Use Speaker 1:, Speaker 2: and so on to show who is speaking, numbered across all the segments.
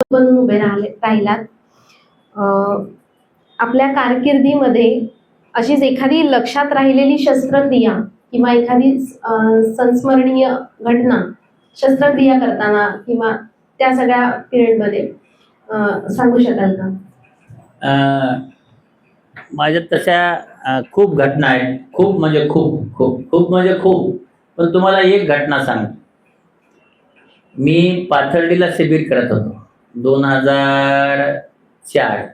Speaker 1: बनून उभे राहिलात. आपल्या कारकिर्दीमध्ये अशीच एखादी लक्षात राहिलेली शस्त्रक्रिया किंवा एखादी संस्मरणीय घटना शस्त्रक्रिया करताना किंवा त्या सगळ्या पिरियडमध्ये सांगू शकाल का?
Speaker 2: माझ्या तशा खूप घटना आहेत. खूप म्हणजे खूप खूप खूप म्हणजे खूप. पण तुम्हाला एक घटना सांग. मी पाथर्डीला शिबिर करत होतो 2004.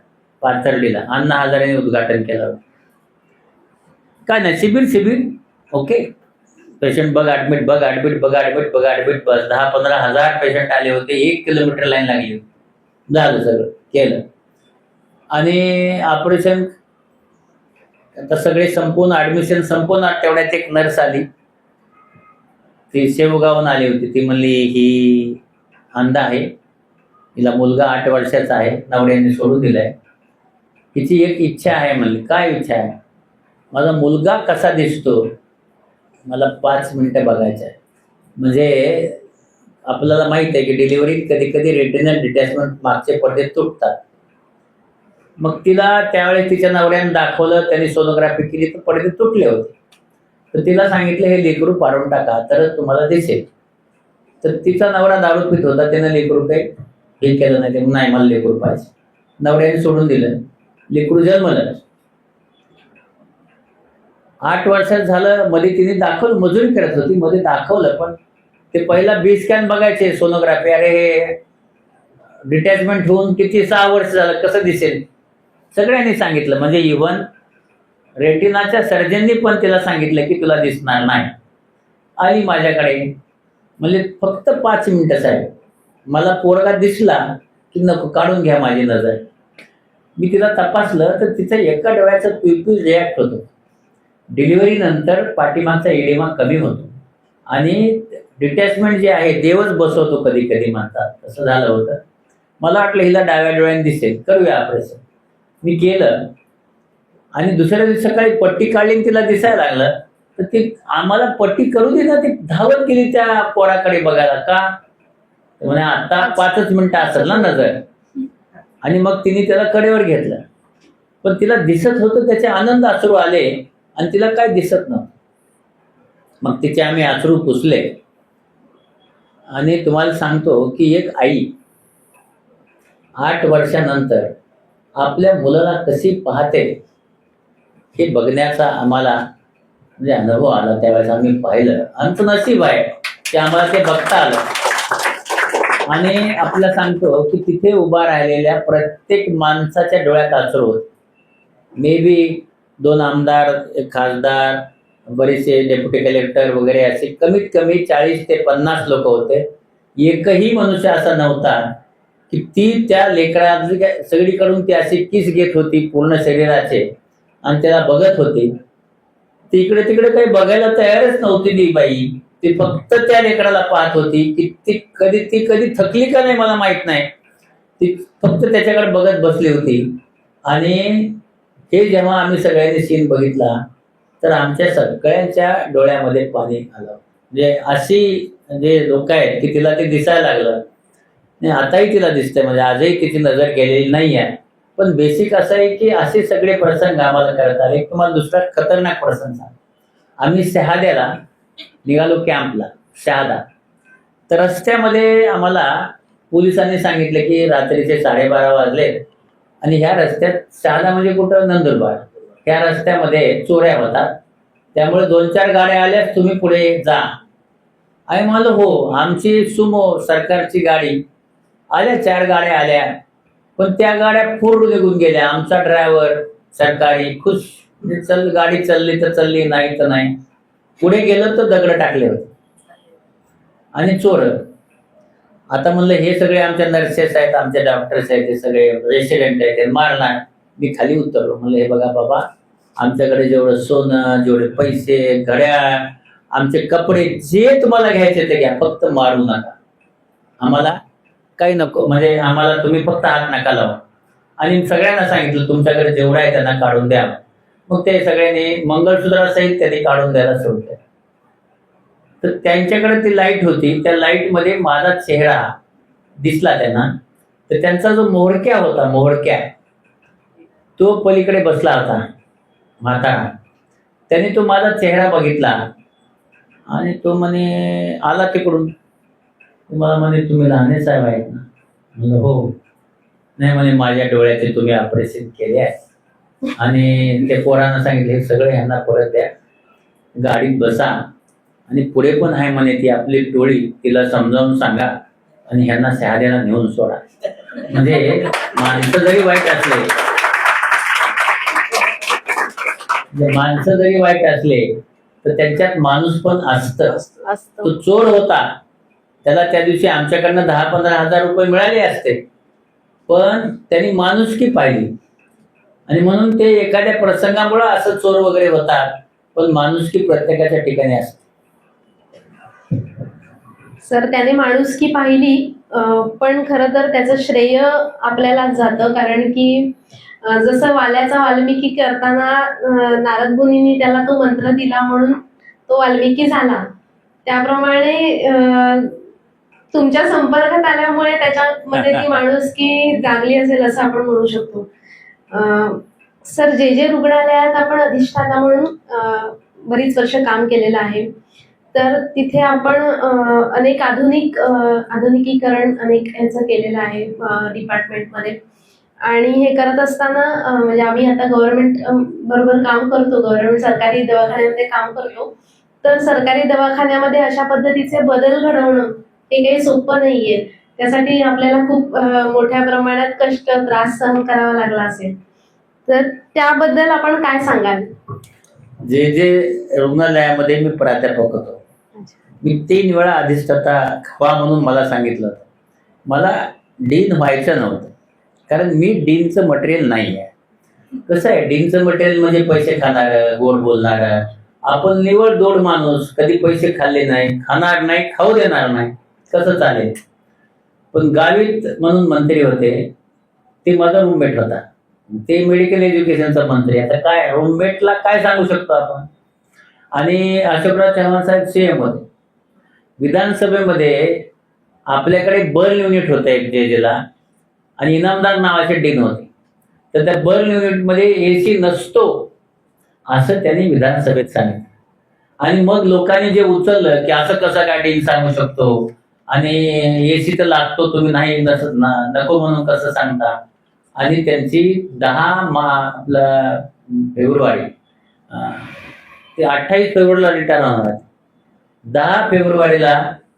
Speaker 2: पाथर्डीला अण्णा हजारेने उद्घाटन केलं होतं. काय नाही, शिबिर ओके. पेशंट बघ ॲडमिट बघ ॲडमिट बघ ॲडमिट बघ ॲडमिट बस 10-15 हजार पेशंट आले होते. 1 किलोमीटर लाईन लागली होती. झालं, सगळं केलं आणि ऑपरेशन आता सगळे संपून ॲडमिशन संपून तेवढ्यात एक नर्स आली. ती शेवगावून आली होती. ती म्हणली ही अंध आहे, हिला मुलगा 8 वर्षाचा आहे, नवऱ्याने सोडून दिलाय, हिची एक इच्छा आहे. म्हणली काय इच्छा आहे? माझा मुलगा कसा दिसतो मला 5 मिनिटं बघायचं आहे. म्हणजे आपल्याला माहित आहे की डिलिव्हरीत कधी कधी रेटिनल डिटॅचमेंट मागचे पडदे तुटतात. मग तिला त्यावेळेस तिच्या नवऱ्याने दाखवलं, त्यांनी सोनोग्राफी केली तर पडदे तुटले होते. तर तिला सांगितलं हे लेकरू पाडून टाका तरच तुम्हाला दिसेल. तर तिचा नवरा दारू पित होता, त्यानं लेकरू काही हे केलं नाही. ते नाही मला लेकरू पाहिजे. नवऱ्याने सोडून दिलं. लेकरू जन्मलं. 8 वर्षात झालं. मध्ये तिने दाखवलं, मजुरी करत होती, मध्ये दाखवलं. पण ते पहिला बी स्कॅन बघायचे, सोनोग्राफी. अरे हे डिटॅचमेंट होऊन किती 6 वर्ष झालं, कसं दिसेल? सगळ्यांनी सांगितलं. म्हणजे इव्हन रेटिनाच्या सर्जननी पण तिला सांगितलं की तुला दिसणार नाही. आली माझ्याकडे, म्हणजे फक्त 5 मिनिटं साहेब, मला पोरगा दिसला की नको, काढून घ्या माझी नजर. मी तिला तपासलं तर तिचं एका डोळ्याचं पिळपिळ रिॲक्ट होतं. डिलिव्हरी नंतर पाठीमागचा एडेमा कमी होतो आणि डिटॅचमेंट जे आहे देवच बसवतो कधी कधी म्हणतात, तसं झालं होतं. मला वाटलं हिला डाव्या डोळ्याने दिसेल, करूया ऑपरेशन. मी केलं आणि दुसऱ्या दिवशी सकाळी पट्टी काढली, तिला दिसायला लागलं. तर ती आम्हाला पट्टी करू दे ना, ती धावत गेली त्या पोराकडे बघायला. का म्हणे आता 5 मिनिटं असेल ना नजर. आणि मग तिने त्याला कडेवर घेतलं. पण तिला दिसत होतं, त्याचे आनंद अश्रू आले आणि तिला काय दिसत नव्हतं. मग तिचे आम्ही अश्रू पुसले. आणि तुम्हाला सांगतो की एक आई 8 वर्षानंतर आपल्या मुलाला कशी पाहते हे बघण्याचा आम्हाला म्हणजे अनुभव आला. त्यावेळेस आम्ही पाहिलं. आमचं नशीब आहे की आम्हाला ते बघता आलं. आणि आपल्याला सांगतो की तिथे उभा राहिलेल्या प्रत्येक माणसाच्या डोळ्यात अश्रू होते. मे बी 2 आमदार, एक खासदार, बरेचसे डेप्युटी कलेक्टर वगैरे असे कमीत कमी 40 ते 50 लोक होते. एकही मनुष्य असा नव्हता की ती त्या लेकराची सगळीकडून ती अशी किस घेत होती पूर्ण शरीराचे आणि त्याला बघत होती. ती इकडे तिकडे काही बघायला तयारच नव्हती ती बाई. ती फक्त त्या लेकराला पाहत होती की ती कधी थकली का नाही मला माहित नाही. ती फक्त त्याच्याकडे बघत बसली होती. आणि हे जेव्हा आम्ही सगळ्यांनी सीन बघितला तर आमच्या सगळ्यांच्या डोळ्यामध्ये पाणी आलं. म्हणजे अशी जे लोक आहेत की तिला ते दिसायला लागलं. आताही तिला दिसतंय, म्हणजे आजही तिची नजर गेलेली नाही आहे. पण बेसिक असं आहे की असे सगळे प्रसंग आम्हाला करत आले. तुम्हाला दुसरा खतरनाक प्रसंग सांग. आम्ही शहाद्याला निघालो कॅम्पला, शहादा. तर रस्त्यामध्ये आम्हाला पोलिसांनी सांगितलं की रात्रीचे 12:30 वाजले आणि ह्या रस्त्यात, शहादा म्हणजे कुठं, नंदुरबार, ह्या रस्त्यामध्ये चोऱ्या होतात, त्यामुळे 2-4 गाड्या आल्यास तुम्ही पुढे जा. आणि म्हणलं हो. आमची सुमो सरकारची गाडी आल्या, 4 गाड्या आल्या. पण त्या गाड्या पूर्ण निघून गेल्या. आमचा ड्रायव्हर सरकारी खुश, चल गाडी चालली तर चालली, नाही तर नाही. पुढे गेलं तर दगड टाकले होते आणि चोर. आता म्हणलं हे सगळे आमच्या नर्सेस आहेत, आमच्या डॉक्टर्स आहेत, हे सगळे रेसिडेंट आहेत, ते मारणार. मी खाली उतरलो. म्हणलं हे बघा बाबा, आमच्याकडे जेवढं सोनं, जेवढे पैसे, घड्याळ, आमचे कपडे, जे तुम्हाला घ्यायचे ते घ्या, फक्त मारू नका. आम्हाला काही नको, म्हणजे आम्हाला तुम्ही फक्त हात नका लावा. आणि सगळ्यांना सांगितलं तुमच्याकडे जेवढं आहे त्यांना काढून द्या. मग ते सगळ्यांनी मंगळसूत्रासहित त्यांनी काढून द्यायला सुरू केलं. तर त्यांच्याकडे ती लाईट होती. त्या लाईटमध्ये माझा चेहरा दिसला त्यांना. तर त्यांचा जो मोहडक्या होता, मोहडक्या, तो पलीकडे बसला होता म्हातारा. त्याने तो माझा चेहरा बघितला आणि तो म्हणे, आला तिकडून, मला म्हणे तुम्ही लहाने साहेब आहेत ना? म्हणलं हो. नाही म्हणे, माझ्या डोळ्याचे तुम्ही ऑपरेशन केले आहे आणि ते पोरांना सांगितले हे सगळे ह्यांना परत द्या, गाडीत बसा आणि पुढे पण आहे म्हणे ती आपली टोळी, तिला समजावून सांगा आणि ह्यांना शहाद्याला नेऊन सोडा. म्हणजे माणसं जरी वाईट असले, तर त्यांच्यात माणूस पण असतं. तो चोर होता, त्याला त्या दिवशी आमच्याकडनं 10-15 हजार रुपये मिळाले असते, पण त्यांनी माणुसकी पाहिली आणि म्हणून ते एखाद्या प्रसंगामुळे असं चोर वगैरे होतात, पण माणुसकी प्रत्येकाच्या ठिकाणी असते.
Speaker 1: सर, त्याने माणुसकी पाहिली, पण खरं तर त्याचं श्रेय आपल्यालाच जातं. कारण की जसं वाल्याचा वाल्मिकी करताना नारद मुनींनी त्याला तो मंत्र दिला म्हणून तो वाल्मिकी झाला, त्याप्रमाणे तुमच्या संपर्कात आल्यामुळे त्याच्यामध्ये ती माणुसकी जागली असेल असं आपण म्हणू शकतो. सर, जे रुग्णालयात आपण अधिष्ठाता म्हणून बरीच वर्ष काम केलेलं आहे, तर तिथे आपण अनेक आधुनिकीकरण अनेक ह्याचं केलेलं आहे डिपार्टमेंटमध्ये. आणि हे करत असताना म्हणजे आम्ही आता गव्हर्नमेंट बरोबर काम करतो, गव्हर्नमेंट सरकारी दवाखान्यामध्ये काम करतो. तर सरकारी दवाखान्यामध्ये अशा पद्धतीचे बदल घडवणं हे काही सोपं नाहीये. त्यासाठी आपल्याला खूप मोठ्या प्रमाणात कष्ट, त्रास सहन करावा लागला असेल, तर त्याबद्दल आपण काय सांगाल?
Speaker 2: जे रुग्णालयामध्ये मी प्राध्यापक होतो, मी 3 वेळा अधिष्ठाता व्हा म्हणून मला सांगितलं होतं. मला डीन व्हायचं नव्हतं, कारण मी डीनचं मटेरियल नाही आहे. कसं आहे, डीनचं मटेरियल म्हणजे पैसे खाणार, गोड बोलणार. आपण निवड दोड माणूस, कधी पैसे खाल्ले नाही, खाणार नाही, खाऊ देणार नाही, कसं चालेल? पण गावित म्हणून मंत्री होते, ते माझा रूममेट होता, ते मेडिकल एज्युकेशनचा मंत्री. आता काय रूममेटला काय सांगू शकतो आपण? आणि अशोकराव चव्हाण साहेब सीएम होते. विधानसभेमध्ये आपल्याकडे बर्न युनिट होतं एक जेजेला, आणि इनामदार नावाचे डीन होते. तर त्या बर्न युनिटमध्ये एसी नसतो असं त्यांनी विधानसभेत सांगितलं. आणि मग लोकांनी जे उचललं की असं कसं काय डीन सांगू शकतो, आणि एसी तर लागतो, तुम्ही नाही नको म्हणून कसं सांगता? आणि त्यांची 10 फेब्रुवारी ते 28 फेब्रुवारीला रिटायर होणार आहे. 10 फेब्रुवारीला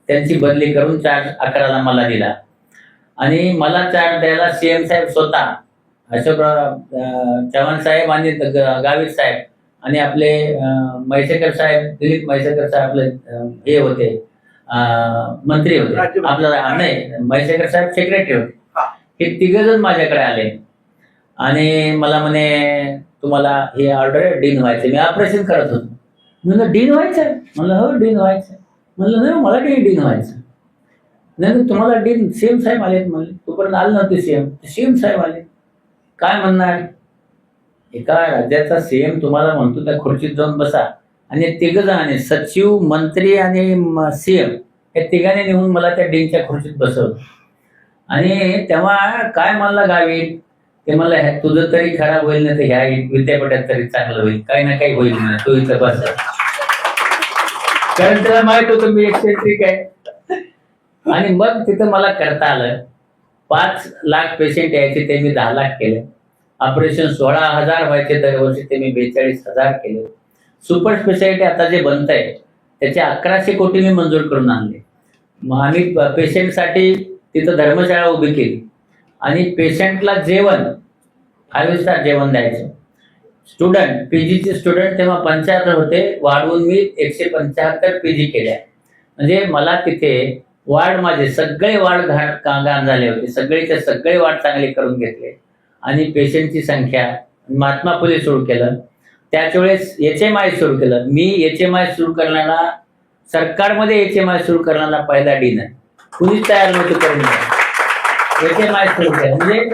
Speaker 2: त्यांची बदली करून 4/11ला मला दिला. आणि मला चार्ज द्यायला सीएम साहेब स्वतः, अशोकराव चव्हाण साहेब आणि गावित साहेब आणि आपले म्हैसेकर साहेब, दिलीप म्हैसेकर साहेब आपले हे होते, मंत्री होते. आपल्याला नाही, म्हैसेकर साहेब सेक्रेटरी होते. हे 3 जण माझ्याकडे आले आणि मला म्हणे, तुम्हाला हे ऑर्डर आहे, डीन व्हायचं. मी ऑपरेशन करत होतो. म्हणलं डीन व्हायचं? म्हणलं हो, डीन व्हायचं. म्हणलं नाही, मला काही डीन व्हायचं नाही. तुम्हाला डीन सीएम साहेब आले. म्हणले तोपर्यंत आले नव्हते सीएम साहेब आले. काय म्हणणार? एका राज्याचा सीएम तुम्हाला म्हणतो त्या खुर्चीत जाऊन बसा, आणि 3 जणांनी, सचिव, मंत्री आणि सीएम, या 3घांनी नेऊन मला त्या डीनच्या खुर्चीत बसवलं. आणि तेव्हा काय म्हणला गावी, ते मला तुझं तरी खराब होईल नाही तर ह्या विद्यापीठात तरी चांगलं होईल, काही ना काही होईल ना, तू इथं बस. कारण त्याला माहित होतं मी एक्सेंट्रिक आहे. आणि मग तिथं मला करता आलं. 5 लाख पेशंट यायचे, ते मी 10 लाख केले. ऑपरेशन 16,000 व्हायचे दरवर्षी, ते मी 42,000 केले. सुपर स्पेशालिटी आता जे बनत आहे त्याचे 1100 कोटी मी मंजूर करून आणले. मग आम्ही पेशंटसाठी तिथं धर्मशाळा उभी केली आणि पेशंटला जेवण 5 स्टार जेवण द्यायचं. स्टुडंट, पीजीचे स्टुडंट तेव्हा 75 होते, वाढवून मी 175 पीजी केल्या. म्हणजे मला तिथे वार्ड, माझे सगळे वार्ड घाण झाले होते, सगळेच्या सगळे वार्ड चांगले करून घेतले. आणि पेशंटची संख्या, महात्मा फुले सुरू केलं, त्याच वेळेस HMI सुरू केलं. मी HMI सुरू करणारा, सरकारमध्ये HMI सुरू करणारा पहिला डीन आहे. कुणीच तयार नव्हतं करून HMI सुरू केलं. म्हणजे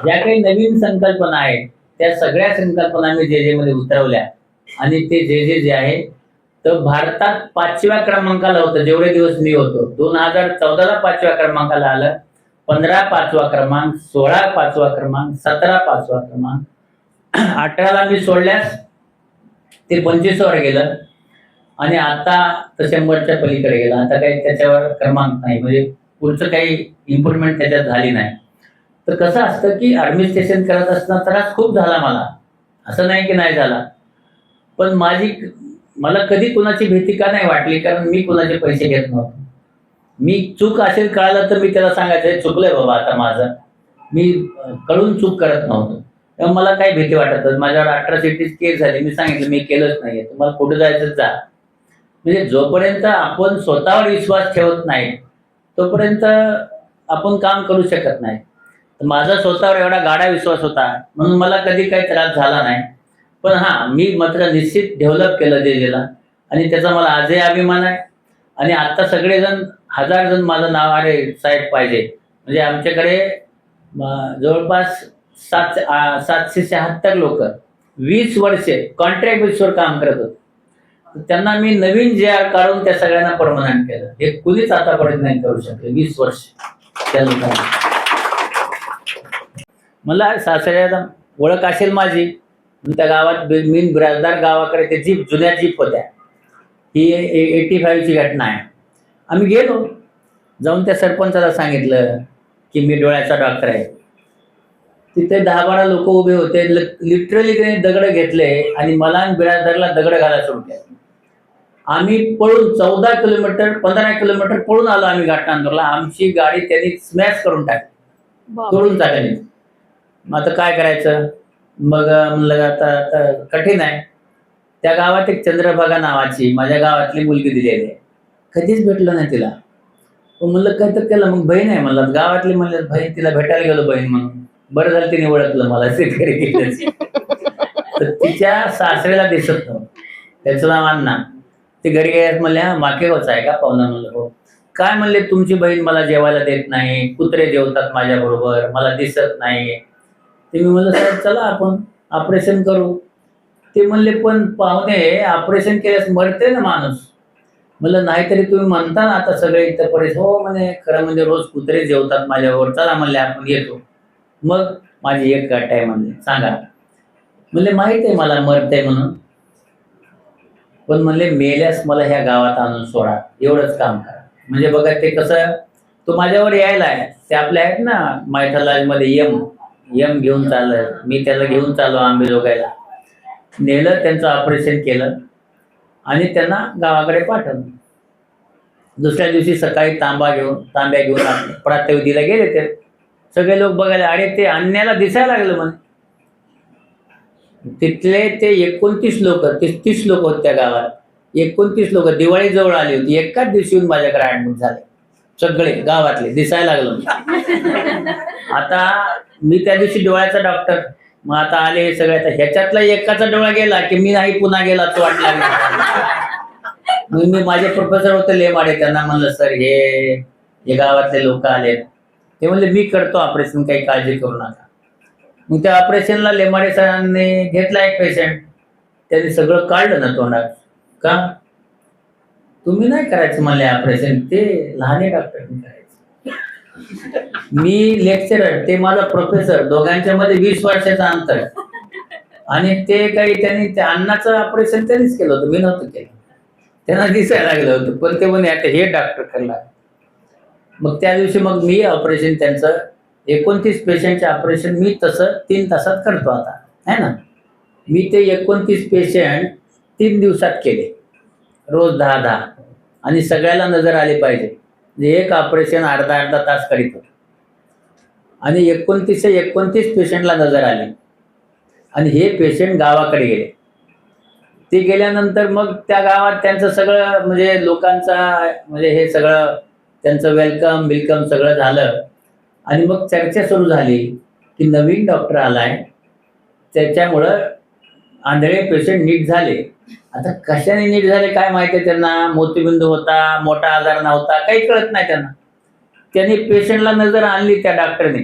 Speaker 2: ज्या काही नवीन संकल्पना आहेत त्या सगळ्या संकल्पना मी जे मध्ये उतरवल्या. आणि ते जे आहे तर भारतात 5व्या क्रमांकाला होतं जेवढे दिवस मी होतो. 2014ला 5व्या क्रमांकाला आलं. 15 5वा क्रमांक, 16 5वा क्रमांक, 17 5वा क्रमांक, 18ला मी सोडल्यास ते 25वर गेलं आणि आता तर 100च्या पलीकडे गेलं. आता काही त्याच्यावर क्रमांक नाही, म्हणजे पुढचं काही इम्प्रुव्हमेंट त्याच्यात झाली नाही. तर कसं असतं की ॲडमिनिस्ट्रेशन करत असताना त्रास खूप झाला मला, असं नाही की नाही झाला. पण मला कधी कुणाची भीती का नाही वाटली, कारण मी कुणाचे पैसे घेत नव्हतो. मी चूक असेल कळालं तर मी त्याला सांगायचं हे चुकलंय बाबा आता माझं, मी कळून चूक करत नव्हतो. तेव्हा मला काही भीती वाटत नाही. माझ्यावर अट्रॉसिटीज केस झाली, मी सांगितलं मी केलंच नाहीये, तुम्हाला कुठे जायचं जा. म्हणजे जोपर्यंत आपण स्वतःवर विश्वास ठेवत नाही तोपर्यंत आपण काम करू शकत नाही. माझा स्वतःवर एवढा गाढा विश्वास होता म्हणून मला कधी काही त्रास झाला नाही. पण हा, मी मात्र निश्चित डेव्हलप केलं जेजेला आणि त्याचा मला आजही अभिमान आहे. आणि आता सगळेजण 1000 जण माझं नाव अरे साहेब पाहिजे, म्हणजे आमच्याकडे जवळपास 776 लोक 20 वर्षे कॉन्ट्रॅक्ट बेसवर काम करत होते. त्यांना मी नवीन जे आर काढून त्या सगळ्यांना परमनंट केलं. हे कुणीच आतापर्यंत नाही करू शकले 20 वर्ष त्या लोकांना. मला सासऱ्याला ओळख असेल माझी, त्या गावात मी बिराजदार गावाकडे ते जीप जुन्या जीप होत्या, ही 85ची घटना आहे. आम्ही गेलो, जाऊन त्या सरपंचाला सांगितलं की मी डोळ्याचा डॉक्टर आहे. तिथे 10-12 लोक उभे होते. लिटरली त्यांनी दगड घेतले आणि मला आणि बिराजदारला दगड घालायला सुरू केलं. आम्ही पळून 14 किलोमीटर 15 किलोमीटर पळून आलो आम्ही घाटनांदूरला. आमची गाडी त्यांनी स्मॅश करून टाकली, तोडून टाकली. मग आता काय करायचं, मग म्हणलं आता कठीण आहे. त्या गावात एक चंद्रभागा नावाची माझ्या गावातली मुलगी दिलेली आहे, कधीच भेटलं नाही तिला. पण म्हणलं काय तर केलं, मग बहीण आहे म्हणलं, गावातली म्हणलं बहीण, तिला भेटायला गेलो बहीण म्हणून. बरं झालं तिने ओळखलं मला, शेतकरी. तर तिच्या सासऱ्याला दिसत नव्हतं, त्याचं नाव अण्णा. ते घरी गेल्यास म्हणल्या माके होच आहे का पाहुणा. म्हणलं हो. काय म्हणले तुमची बहीण मला जेवायला देत नाही, कुत्रे जेवतात माझ्या बरोबर, मला दिसत नाही. ते मी म्हणलं साहेब चला आपण ऑपरेशन करू. ते म्हणले पण पाहुणे ऑपरेशन केल्यास मरते ना माणूस. म्हणलं नाहीतरी तुम्ही म्हणता ना आता सगळे इथं परेश. हो म्हणे, खरं म्हणजे रोज कुत्रे जेवतात माझ्यावर, चला म्हणले आपण येतो. मग माझी एक गाठ आहे म्हणले, सांगा. म्हणले माहित आहे मला मरते म्हणून, पण म्हणले मेल्यास मला ह्या गावात आणून सोडा, एवढंच काम करा. म्हणजे बघा ते कसं, तो माझ्यावर यायला आहे. ते आपले आहेत ना मायथॉलॉजी यम घेऊन चाललं, मी त्याला घेऊन चाललो आंबेजोगाईला. नेलं, त्यांचं ऑपरेशन केलं आणि त्यांना गावाकडे पाठवलं. दुसऱ्या दिवशी सकाळी तांब्या घेऊन प्रात्यविधीला गेले. ते सगळे लोक बघायला, अरे ते अन्याला दिसायला लागलं म्हणे. तिथले ते 29 लोक 30 लोक होते त्या गावात. 29 लोक दिवाळी जवळ आली होती, एकाच दिवशी येऊन माझ्याकडे ऍडमिट झाले सगळे गावातले, दिसायला लागलं. आता मी त्या दिवशी डोळ्याचा डॉक्टर, मग आता आले सगळे. आता ह्याच्यातला एकाचा डोळा गेला की मी नाही पुन्हा गेला तो वाटला. मग मी माझे प्रोफेसर होते लेमाडे, त्यांना म्हणलं सर हे गावातले लोक आले. ते म्हणले मी करतो ऑपरेशन, काही काळजी करू नका. मग त्या ऑपरेशनला लेमाडे सरांनी घेतला एक पेशंट, त्यांनी सगळं काढलं ना तोंडात. का तुम्ही नाही करायचं म्हणले ऑपरेशन, ते लहाने डॉक्टरनी करायचं. मी लेक्चरर, ते माझा प्रोफेसर, दोघांच्या मध्ये 20 वर्षाचं अंतर. आणि ते काही त्यांनी त्या अन्नाचं ऑपरेशन त्यांनीच केलं होतं, मी नव्हतं केलं. त्यांना दिसायला लागलं होतं, पण ते म्हणे आता हे डॉक्टर करला. मग त्या दिवशी मग मी ऑपरेशन त्यांचं 29 पेशंटचे ऑपरेशन मी तसं 3 तासात करतो आता, है ना. मी ते 29 पेशंट 3 दिवसात केले, रोज 10-10. आणि सगळ्याला नजर आली पाहिजे. एक ऑपरेशन अर्धा तास करीत होतो आणि 29 पेशंटला नजर आली. आणि हे पेशंट गावाकडे गेले. ते गेल्यानंतर मग त्या गावात त्यांचं सगळं म्हणजे लोकांचा म्हणजे हे सगळं त्यांचं वेलकम सगळं झालं. आणि मग चर्चा सुरू झाली की नवीन डॉक्टर आलाय, त्याच्यामुळं आंधळे पेशंट नीट झाले. आता कशाने नीट झाले काय माहिती आहे त्यांना, मोतीबिंदू होता, मोठा आजार नव्हता, काही कळत नाही त्यांना. त्यांनी पेशंटला नजर आणली त्या डॉक्टरने,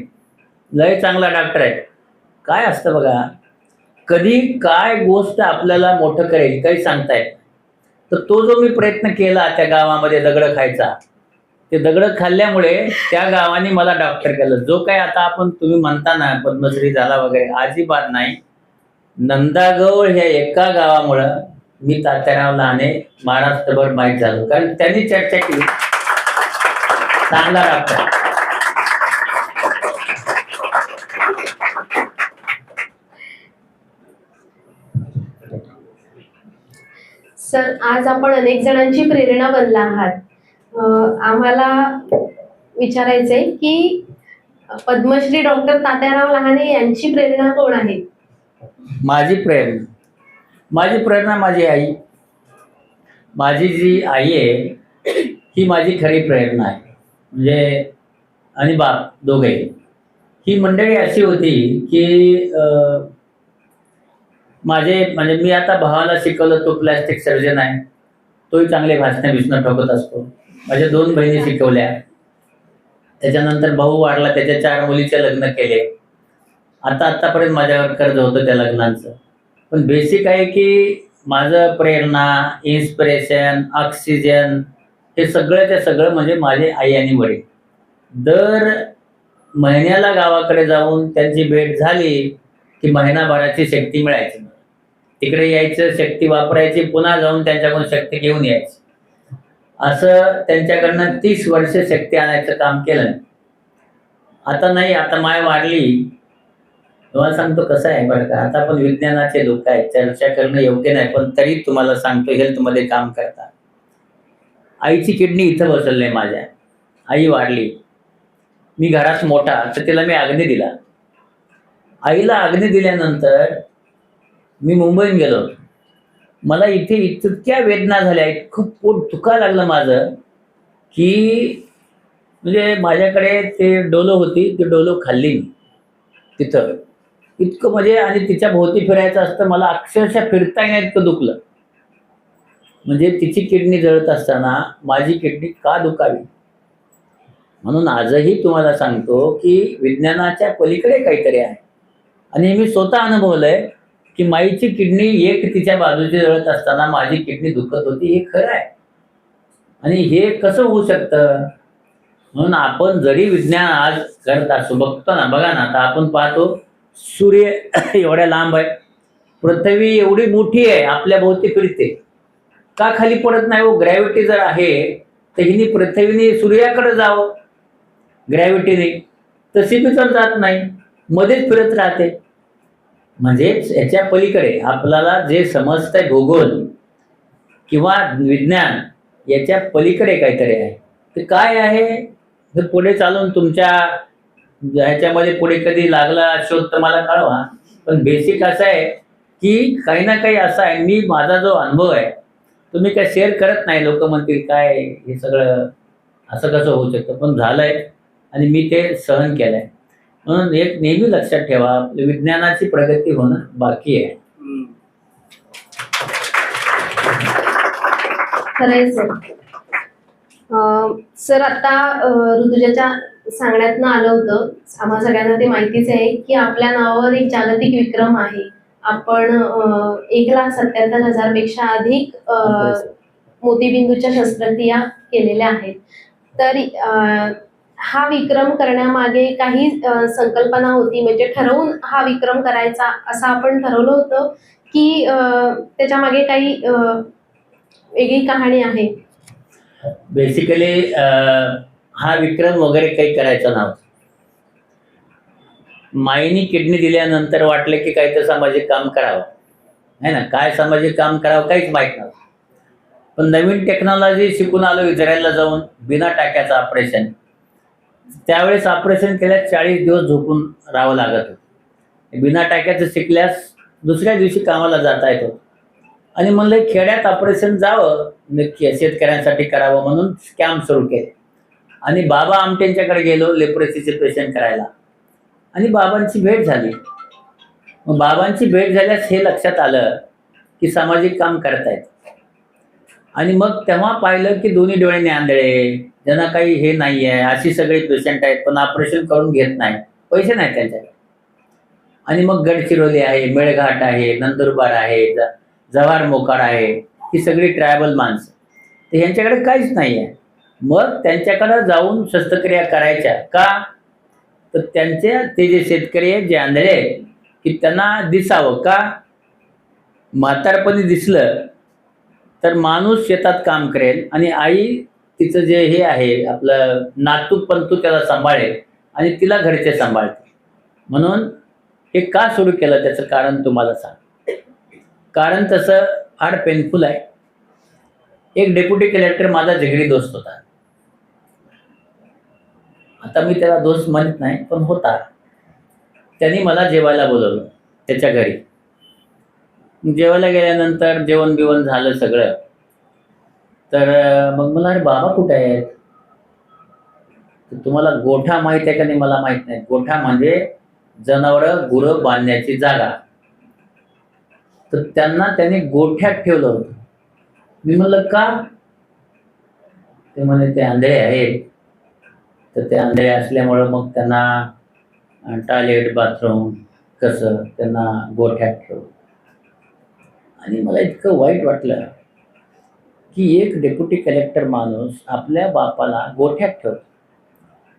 Speaker 2: लय चांगला डॉक्टर आहे. काय असतं बघा, कधी काय गोष्ट आपल्याला मोठं करेल काही सांगता येत. तर तो जो मी प्रयत्न केला त्या गावामध्ये दगड खायचा, ते दगड खाल्ल्यामुळे त्या गावाने मला डॉक्टर केलं. जो काही आता आपण तुम्ही म्हणता ना पद्मश्री झाला वगैरे, अजिबात नाही. नंदागौळ ह्या एका गावामुळं मी तात्याराव लहाने महाराष्ट्रभर माहीत झालो, कारण त्यांनी चर्चा केली. चांगला डॉक्टर.
Speaker 1: सर, आज आपण अनेक जणांची प्रेरणा बनला आहात. आम्हाला विचारायचंय की पद्मश्री डॉक्टर तात्याराव लहाने यांची प्रेरणा कोण आहे?
Speaker 2: माझी प्रेरणा माझी आई. माझी जी आई आहे ही माझी खरी प्रेरणा आहे. म्हणजे आणि बाप दोघेही. ही मंडळी अशी होती की म्हणजे मी आता भावाला शिकवलं, तो प्लॅस्टिक सर्जन आहे, तोही चांगले भाषणं ठोकत असतो. माझ्या 2 बहिणी शिकवल्या. त्याच्यानंतर भाऊ वाढला, त्याच्या 4 मुलीचे लग्न केले. आतापर्यंत माझ्यावर कर्ज होतं त्या लग्नांचं. पण बेसिक आहे की माझं प्रेरणा, इन्स्पिरेशन, ऑक्सिजन हे सगळं सगळं म्हणजे माझे आई आणि वडील. दर महिन्याला गावाकडे जाऊन त्यांची भेट झाली की महिनाभराची शक्ती मिळायची. तिकडे यायचं, शक्ती वापरायची, पुन्हा जाऊन त्यांच्याकडून शक्ती घेऊन यायची. असं त्यांच्याकडनं 30 वर्ष शक्ती आणायचं काम केलं. आता नाही, आता माय वाढली. तुम्हाला सांगतो कसं आहे बरं का, आता पण विज्ञानाचे लोक आहेत, चर्चा करणं योग्य नाही, पण तरी तुम्हाला सांगतो, हेल्थमध्ये काम करतात. आईची किडनी इथं बसवली आहे माझ्या. आई वाढली, मी घरात मोठा, तर तिला मी अग्नी दिला. आईला अग्नी दिल्यानंतर मी मुंबईत गेलो. मला इथे इतक्या वेदना झाल्या, खूप पोट दुखायला लागलं माझं, की म्हणजे माझ्याकडे ते डोलो होती, ती डोलो खाल्ली मी तिथं. इतकं म्हणजे, आणि तिच्या भोवती फिरायचं असतं, मला अक्षरशः फिरता येण्यात इतकं दुखलं. म्हणजे तिची किडनी जळत असताना माझी किडनी का दुखावी? म्हणून आजही तुम्हाला सांगतो की विज्ञानाच्या पलीकडे काहीतरी आहे. आणि मी स्वतः अनुभवलंय की माईची किडनी एक तिच्या बाजूची जळत असताना माझी किडनी दुखत होती, हे खरं आहे. आणि हे कसं होऊ शकतं? म्हणून आपण जरी विज्ञान आज करत असो, बघतो ना, बघा ना, आता आपण पाहतो सूर्य एवढ्या लांब आहे, पृथ्वी एवढी मोठी आहे, आपल्या भोवती फिरते, का खाली पडत नाही हो? ग्रॅव्हिटी जर आहे तर हिने पृथ्वीने सूर्याकडे जावं ग्रॅव्हिटीने, तशी बी तर जात नाही, मध्येच फिरत राहते. म्हणजे याच्या पलीकडे आपल्याला जे समजतंय भूगोल किंवा विज्ञान, याच्या पलीकडे काहीतरी आहे. ते काय आहे हे पुढे चालून तुमच्या ह्याच्यामध्ये पुढे कधी लागला शोध तर मला कळवा. पण बेसिक असं आहे की काही ना काही असं आहे. मी माझा जो अनुभव आहे तुम्ही काय शेअर करत नाही, लोक म्हणतील काय हे सगळं असं कसं होऊ शकतं, पण झालंय आणि मी ते सहन केलंय. म्हणून एक नेहमी लक्षात ठेवा, विज्ञानाची प्रगती होणं बाकी आहे.
Speaker 1: खरंय सर. सर, आता ऋतुजाच्या सांगण्यातनं आलं होतं, आम्हा सगळ्यांना ते माहितीच आहे की आपल्या नावावर एक जागतिक विक्रम आहे. आपण 1,77,000 पेक्षा अधिक मोतीबिंदूच्या शस्त्रक्रिया केलेल्या आहेत. तर हा विक्रम करण्यामागे काही संकल्पना होती, म्हणजे ठरवून हा विक्रम करायचा असं आपण ठरवलं होतं की त्याच्यामागे काही वेगळी कहाणी आहे?
Speaker 2: बेसिकली हा विक्रम वगैरे काही करायचा नव्हता. माईनी किडनी दिल्यानंतर वाटलं की काही तर सामाजिक काम करावं, है ना. काय सामाजिक काम करावं काहीच माहीत नव्हतं. पण नवीन टेक्नॉलॉजी शिकून आलो इस्रायलला जाऊन, बिना टाक्याचं ऑपरेशन. त्यावेळेस ऑपरेशन केल्यास 40 दिवस झोपून राहावं लागत होतं. बिना टाक्याचं शिकल्यास दुसऱ्या दिवशी कामाला जाता येत होतं. आणि म्हणलं खेड्यात ऑपरेशन जावं, नक्की शेतकऱ्यांसाठी करावं, म्हणून कॅम्प सुरू केले. आणि बाबा आमटेंच्याकडे गेलो लेप्रोसीचे पेशंट करायला, आणि बाबांची भेट झाली. मग बाबांची भेट झाल्यास हे लक्षात आलं की सामाजिक काम करतायत. आणि मग तेव्हा पाहिलं की दोन्ही डोळ्याने आंधळे, ज्यांना काही हे नाही आहे, अशी सगळे पेशंट आहेत, पण ऑपरेशन करून घेत नाही, पैसे नाही त्यांच्याकडे. आणि मग गडचिरोली आहे, मेळघाट आहे, नंदुरबार आहे, जव्हार मोकाड आहे, ही सगळी ट्रायबल माणसं, तर ह्यांच्याकडे काहीच नाही आहे. मग त्यांच्याकडे जाऊन शस्त्रक्रिया करायच्या का, तर ते जे शेतकरी आहेत जे आंधळे आहेत की त्यांना दिसावं का, म्हातारपणी दिसलं तर माणूस शेतात काम करेल आणि आई तिचं जे हे आहे आपलं नातू पंतू त्याला सांभाळेल आणि तिला घरचे सांभाळते. म्हणून हे का सुरू केलं त्याचं कारण तुम्हाला सांग. कारण तसं फार पेनफुल आहे. एक डेप्युटी कलेक्टर माझा जिगरी दोस्त होता. आता मी त्याला दोस्त म्हणत नाही पण होता. त्यांनी मला जेवायला बोलवलं त्याच्या घरी. जेवायला गेल्यानंतर जेवण बिवण झालं सगळं. तर मग मला अरे बाबा कुठे आहेत. तर तुम्हाला गोठा माहित आहे का नाही मला माहित नाही. गोठा म्हणजे जनावरं गुरं बांधण्याची जागा. तर त्यांनी गोठ्यात ठेवलं होतं. मी म्हणलं का. ते म्हणे ते आंधळे आहेत. तर ते आंधळे असल्यामुळं मग त्यांना टॉयलेट बाथरूम कसं त्यांना गोठ्यात ठेवलं. आणि मला इतकं वाईट वाटलं की एक डेप्युटी कलेक्टर माणूस आपल्या बापाला गोठ्यात ठेवतो.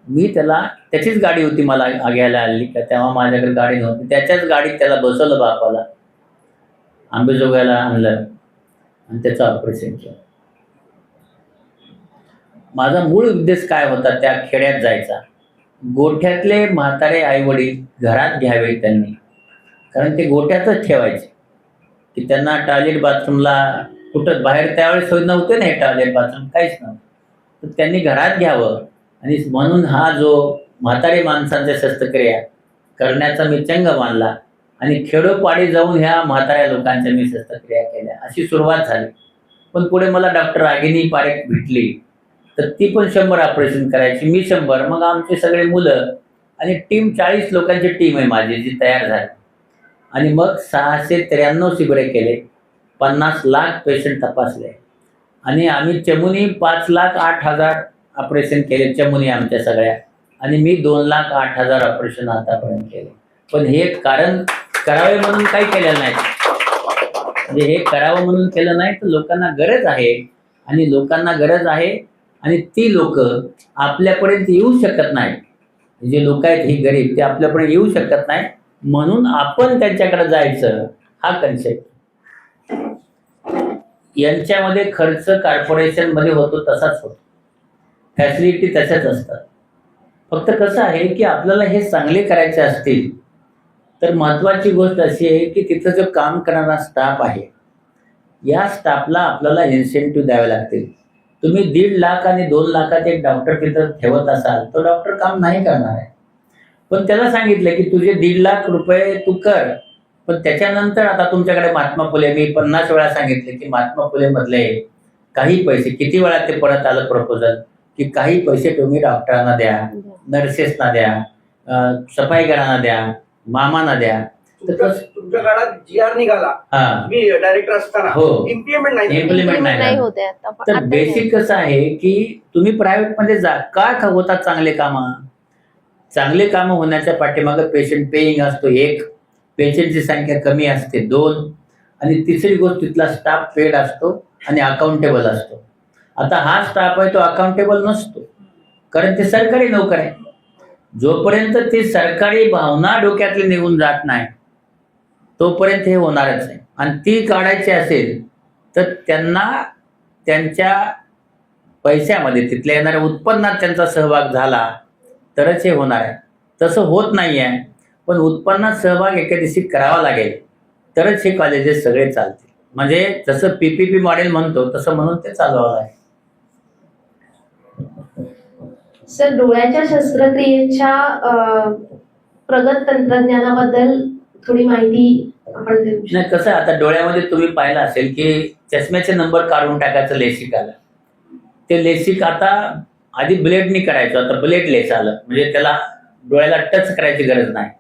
Speaker 2: मी त्याचीच गाडी होती मला घ्यायला आली का, तेव्हा माझ्याकडे गाडी नव्हती. त्याच्याच गाडीत त्याला बसवलं बापाला, आंबेजोगाईला आणलं आणि त्याचं ऑपरेशन केलं. माझा मूळ उद्देश काय होता त्या खेड्यात जायचा. गोठ्यातले म्हातारे आई वडील घरात घ्यावे त्यांनी, कारण ते गोठ्यातच ठेवायचे की त्यांना टॉयलेट बाथरूमला कुठं बाहेर त्यावेळेस सोय नव्हते ना, टॉयलेट बाथरूम काहीच नव्हतं. तर त्यांनी घरात घ्यावं. आणि म्हणून हा जो म्हातारे माणसांच्या शस्त्रक्रिया करण्याचा मी चंग मानला आणि खेडोपाडी जाऊन ह्या म्हाताऱ्या लोकांच्या मी शस्त्रक्रिया केल्या. अशी सुरुवात झाली. पण पुढे मला डॉक्टर रागिनी पारेख भेटली. तर ती पण 100 ऑपरेशन करायची, मी 100. मग आमचे सगळे मुलं आणि टीम 40 लोकांची टीम आहे माझी जी तयार झाली. आणि मग 693 शिबिरे केले, 50 लाख पेशंट तपासले आणि आम्ही चमुनी 5,08,000 ऑपरेशन केले. चमुनी आमच्या सगळ्या. आणि मी 2,08,000 ऑपरेशन आतापर्यंत केले. पण हे कारण करावे म्हणून काही केलेलं नाही. म्हणजे हे करावं म्हणून केलं नाही, तर लोकांना गरज आहे. आणि लोकांना गरज आहे आणि ती लोक आपल्यापर्यंत येऊ शकत नाही. जे लोक आहेत ही गरीब ते आपल्यापर्यंत येऊ शकत नाही, म्हणून आपण त्यांच्याकडे जायचं हा कन्सेप्ट. यांच्यामध्ये खर्च कॉर्पोरेशन मध्ये होतो तसाच होतो, फॅसिलिटी तशाच असतात. फक्त कसं आहे की आपल्याला हे चांगले करायचे असतील तर महत्वाची गोष्ट अशी आहे की तिथं जो काम करणारा स्टाफ आहे या स्टाफला आपल्याला इन्सेंटिव्ह द्यावे लागतील. तुम्ही 1.5 लाख आणि 2 लाखात एक डॉक्टर तिथं ठेवत असाल तो डॉक्टर काम नाही करणार आहे. पण त्याला सांगितलं की तुझे 1.5 लाख रुपये तू कर, पण त्याच्यानंतर आता तुमच्याकडे महात्मा फुले, मी 50 वेळा सांगितले की महात्मा फुले मधले काही पैसे, किती वेळा ते परत आलं प्रपोजल की काही पैसे तुम्ही डॉक्टरांना द्या, नर्सेसना द्या, सफाईकारांना द्या, मामांना द्या.
Speaker 3: तुमच्या काळात GR निघाला, मी डायरेक्टर असताना इम्प्लिमेंट
Speaker 2: नाही
Speaker 1: होते.
Speaker 2: तर बेसिक कसं आहे की तुम्ही प्रायव्हेट मध्ये जा. का होतात चांगले कामं. चांगले कामं होण्याच्या पाठीमागे पेशंट पेईंग असतो 1, पेशंटची संख्या कमी असते 2, आणि तिसरी गोष्ट तिथला स्टाफ पेड असतो आणि अकाउंटेबल असतो. आता हा स्टाफ आहे तो अकाउंटेबल नसतो, कारण ते सरकारी नोकर आहे. जोपर्यंत ती सरकारी भावना डोक्यातली निघून जात नाही तोपर्यंत हे होणारच आहे. आणि ती काढायची असेल तर त्यांना त्यांच्या पैशामध्ये तिथल्या येणाऱ्या उत्पन्नात त्यांचा सहभाग झाला तरच हे होणार आहे. तसं होत नाही आहे. पण उत्पन्नात सहभाग एका दिवशी करावा लागेल तरच हे कॉलेजेस सगळे चालतील. म्हणजे जसं PPP मॉडेल म्हणतो तसं म्हणून ते चालवावं लागेल.
Speaker 1: सर, डोळ्याच्या शस्त्रक्रियेच्या प्रगत तंत्रज्ञानाबद्दल थोडी माहिती आपण देऊ शकतो?
Speaker 2: नाही, कसं आता डोळ्यामध्ये तुम्ही पाहिलं असेल की चष्म्याचे नंबर काढून टाकायचं लेसिक आलं. ते लेसिक आता आधी ब्लेडनी करायचं, आता ब्लेड लेस आलं. म्हणजे त्याला डोळ्याला टच करायची गरज नाही.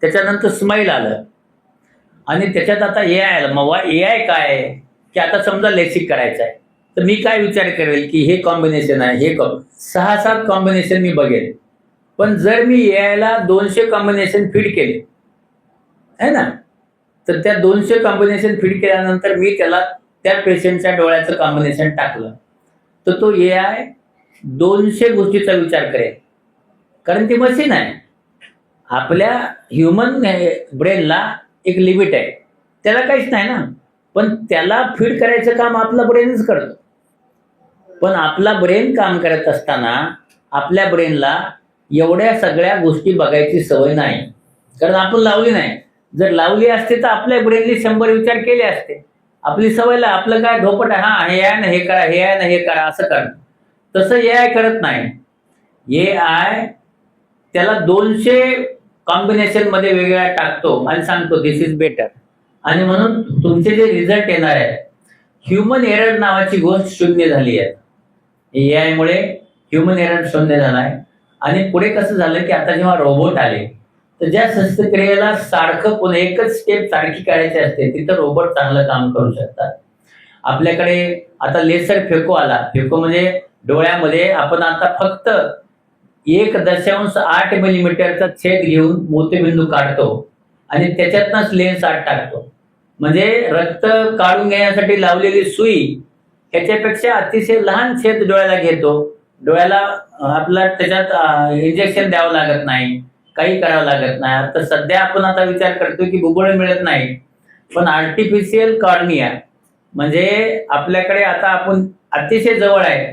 Speaker 2: त्याच्यानंतर स्माईल आलं आणि त्याच्यात आता AI आलं. मग AI काय आहे की आता समजा लेसिक करायचं आहे तर मी काय विचार करेल की हे कॉम्बिनेशन आहे, हे 6-7 कॉम्बिनेशन मी बघेल. पण जर मी AI ला 200 कॉम्बिनेशन फीड केले आहे ना, तर त्या 200 कॉम्बिनेशन फीड केल्यानंतर मी त्याला त्या पेशंटच्या डोळ्याचं कॉम्बिनेशन टाकलं तर तो AI 200 गोष्टीचा विचार करेल, कारण ती मशीन आहे. आपल्या ह्युमन ब्रेनला एक लिमिट आहे, त्याला काहीच नाही ना, पण त्याला फीड करायचं काम आपला ब्रेनच करतो. पण आपला ब्रेन काम करत असताना आपल्या ब्रेनला एवढ्या सगळ्या गोष्टी बघायची सवय नाही, कारण आपण लावली नाही. जर लावली असते तर आपल्या ब्रेनने 100 विचार केले असते. आपली सवयला आपलं काय धोपट आहे, हा हे आहे ना हे करा, हे आहे ना हे करा, असं करा. तसं AI करत नाही. AI त्याला 200 कॉम्बिनेशन मध्ये वेगवेगळ्या टाकतो आणि सांगतो दिस इज बेटर. आणि म्हणून तुमचे जे रिझल्ट येणार आहेत, ह्युमन एरर नावाची गोष्ट शून्य झाली आहे. AI मुळे ह्युमन एरर शून्य झालाय. आणि पुढे कसं झालं की आता जेव्हा रोबोट आले, तर ज्या शस्त्रक्रियेला सारखं पुन्हा एकच स्टेप सारखी करायची असते, तिथं रोबोट चांगलं काम करू शकतात. आपल्याकडे आता लेसर फेको आला. फेको म्हणजे डोळ्यामध्ये आपण आता फक्त 1.8 मिलीमीटरचा छेद घेऊन मोतीबिंदू काढतो आणि त्याच्यातनच लेन्स आत टाकतो. म्हणजे रक्त काढून घेण्यासाठी लावलेली सुई ह्याच्यापेक्षा अतिशय लहान छेद डोळ्याला घेतो. डोळ्याला आपला त्याच्यात इंजेक्शन द्यावं लागत नाही, काही करावं लागत नाही. आता सध्या आपण आता विचार करतो की बुबुळ मिळत नाही, पण आर्टिफिशियल कॉर्निया म्हणजे आपल्याकडे आता आपण अतिशय जवळ आहे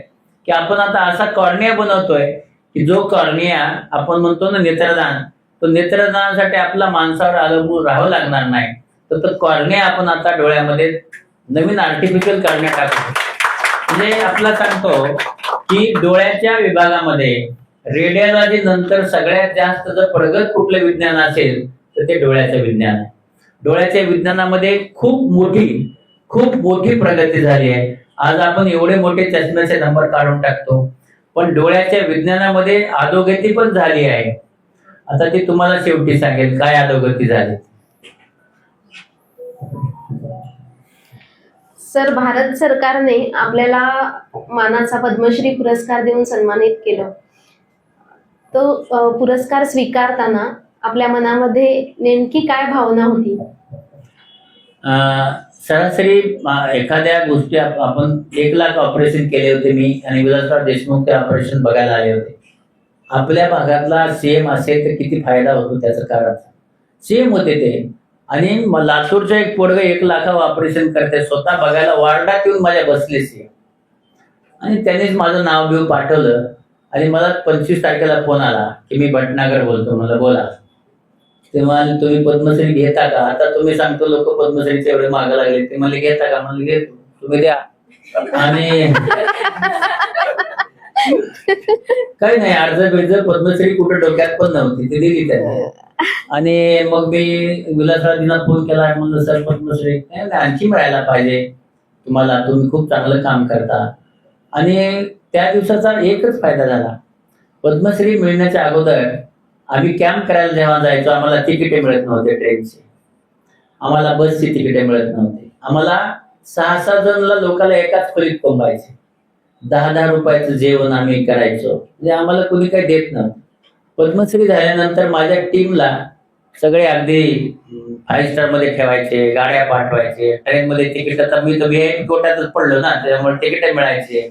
Speaker 2: की आपण आता असा कॉर्निया बनवतोय की जो कॉर्निया आपण म्हणतो ना नेत्रदान, तो नेत्रदानासाठी आपला माणसावर अवलंबून राहावं लागणार नाही. तर तो कॉर्निया आपण आता डोळ्यामध्ये नवीन आर्टिफिशियल कॉर्निया टाकतो. म्हणजे आपला सांगतो की डोळ्याच्या विभागामध्ये रेडिओलॉजी नंतर सगळ्यात जास्त जर प्रगत कुठलं विज्ञान असेल तर ते डोळ्याचं विज्ञान आहे. डोळ्याच्या विज्ञानामध्ये खूप मोठी प्रगती झाली आहे. आज आपण एवढे मोठे चष्म्याचे नंबर काढून टाकतो, पण डोळ्याच्या विज्ञानामध्ये अधोगती पण झाली आहे. आता ते तुम्हाला शेवटी सांगेल काय अधोगती झाली.
Speaker 1: सर, भारत सरकारने आपल्याला मानाचा पद्मश्री पुरस्कार देऊन सन्मानित केलं. तो पुरस्कार स्वीकारताना आपल्या मनामध्ये नेमकी काय भावना होती?
Speaker 2: सरासरी एखाद्या गोष्टी आपण 1 लाख ऑपरेशन केले होते मी, आणि विलासराव देशमुख ते ऑपरेशन बघायला आले होते. आपल्या भागातला CM असेल तर किती फायदा होतो त्याचं कारण. CM होते ते, आणि लातूरचं एक पोरगं 1 लाखावर ऑपरेशन करते, स्वतः बघायला वार्डात येऊन माझ्या बसले CM. आणि त्यांनीच माझं नाव घेऊन पाठवलं आणि मला 25 तारखेला फोन आला की मी भटनागर बोलतो. मला बोला. तेव्हा तुम्ही पद्मश्री घेता का? आता तुम्ही सांगतो लोक पद्मश्रीचे एवढे मागं लागले, ते मला घेता का? म्हणलं घेतो, तुम्ही द्या. आणि काही नाही, अर्ज पद्मश्री कुठे डोक्यात पण नव्हती, ती दिली त्यांनी. आणि मग मी विलासरावजींना फोन केला, म्हणलं सर पद्मश्री आणखी मिळायला पाहिजे तुम्हाला, तुम्ही खूप चांगलं काम करता. आणि त्या दिवसाचा एकच फायदा झाला, पद्मश्री मिळण्याच्या अगोदर आम्ही कॅम्प करायला जेव्हा जायचो, आम्हाला तिकिटे मिळत नव्हते ट्रेनची, आम्हाला बसची तिकिटे मिळत नव्हते. आम्हाला 6-6 जणला लोकांना एकाच खोलीत कोंबायचे, 10-10 रुपयाचं जेवण आम्ही करायचो, म्हणजे आम्हाला कुणी काही देत नव्हतं. पद्मश्री झाल्यानंतर माझ्या टीमला सगळे अगदी 5 स्टार मध्ये ठेवायचे, गाड्या पाठवायचे, ट्रेनमध्ये तिकीट. आता मी तर VIP कोट्यातच पडलो ना, त्यामुळे तिकीट मिळायचे.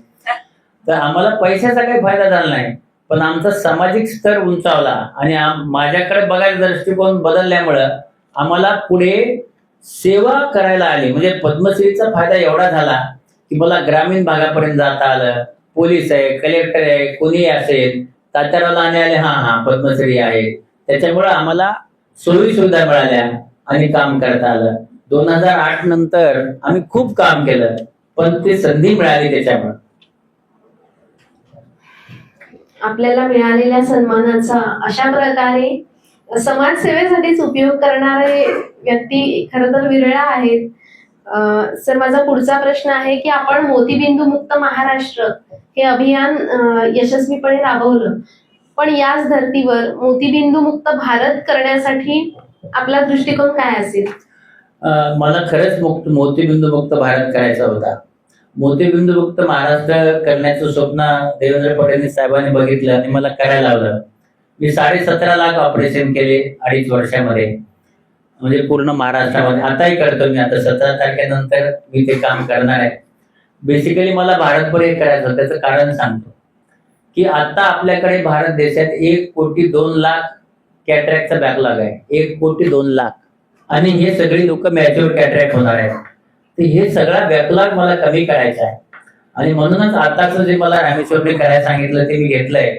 Speaker 2: तर आम्हाला पैशाचा काही फायदा झाला नाही, पण आमचा सामाजिक स्तर उंचावला आणि माझ्याकडे बघायचा दृष्टिकोन बदलल्यामुळं आम्हाला पुढे सेवा करायला आली. म्हणजे पद्मश्रीचा फायदा एवढा झाला की मला ग्रामीण भागापर्यंत जाता आलं. पोलीस आहे, कलेक्टर आहे, कोणी असेल, तात्याराला आले, हा पद्मश्री आहे. त्याच्यामुळे आम्हाला सोयी सुविधा मिळाल्या आणि काम करता आलं. 2008 नंतर आम्ही खूप काम केलं, पण ती संधी मिळाली त्याच्यामुळे.
Speaker 1: आपल्याला मिळालेल्या सन्मानाचा अशा प्रकारे समाजसेवेसाठीच उपयोग करणारे व्यक्ती खरं तर विरळा आहेत. सर, माझा पुढचा प्रश्न आहे की आपण मोतीबिंदू मुक्त महाराष्ट्र हे अभियान यशस्वीपणे राबवलं, पण याच धर्तीवर मोतीबिंदू मुक्त भारत करण्यासाठी आपला दृष्टिकोन काय असेल?
Speaker 2: मला खरंच मोतीबिंदू मुक्त भारत करायचा होता. मोतीबिंदू मुक्त महाराष्ट्र करण्याचं स्वप्न देवेंद्र फडणवीस साहेबांनी बघितलं आणि मला करायला लावलं. मी 17.5 लाख ऑपरेशन केले 2.5 वर्षामध्ये, म्हणजे पूर्ण महाराष्ट्रामध्ये. आताही करतो मी. आता 17 तारखेनंतर मी ते काम करणार आहे. बेसिकली मला भारतभर हे करायचं होतं, त्याचं कारण सांगतो. की आता आपल्याकडे भारत देशात 1,02,00,000 कॅटरॅक्टचा बॅकलॉग आहे. 1,02,00,000 आणि हे सगळी लोक मॅच्युअर कॅटरॅक्ट होणार आहेत. तर हे सगळा बॅकलॉग मला कमी करायचा आहे आणि म्हणूनच आताच जे मला रामेश्वरने करायला सांगितलं ते मी घेतलंय.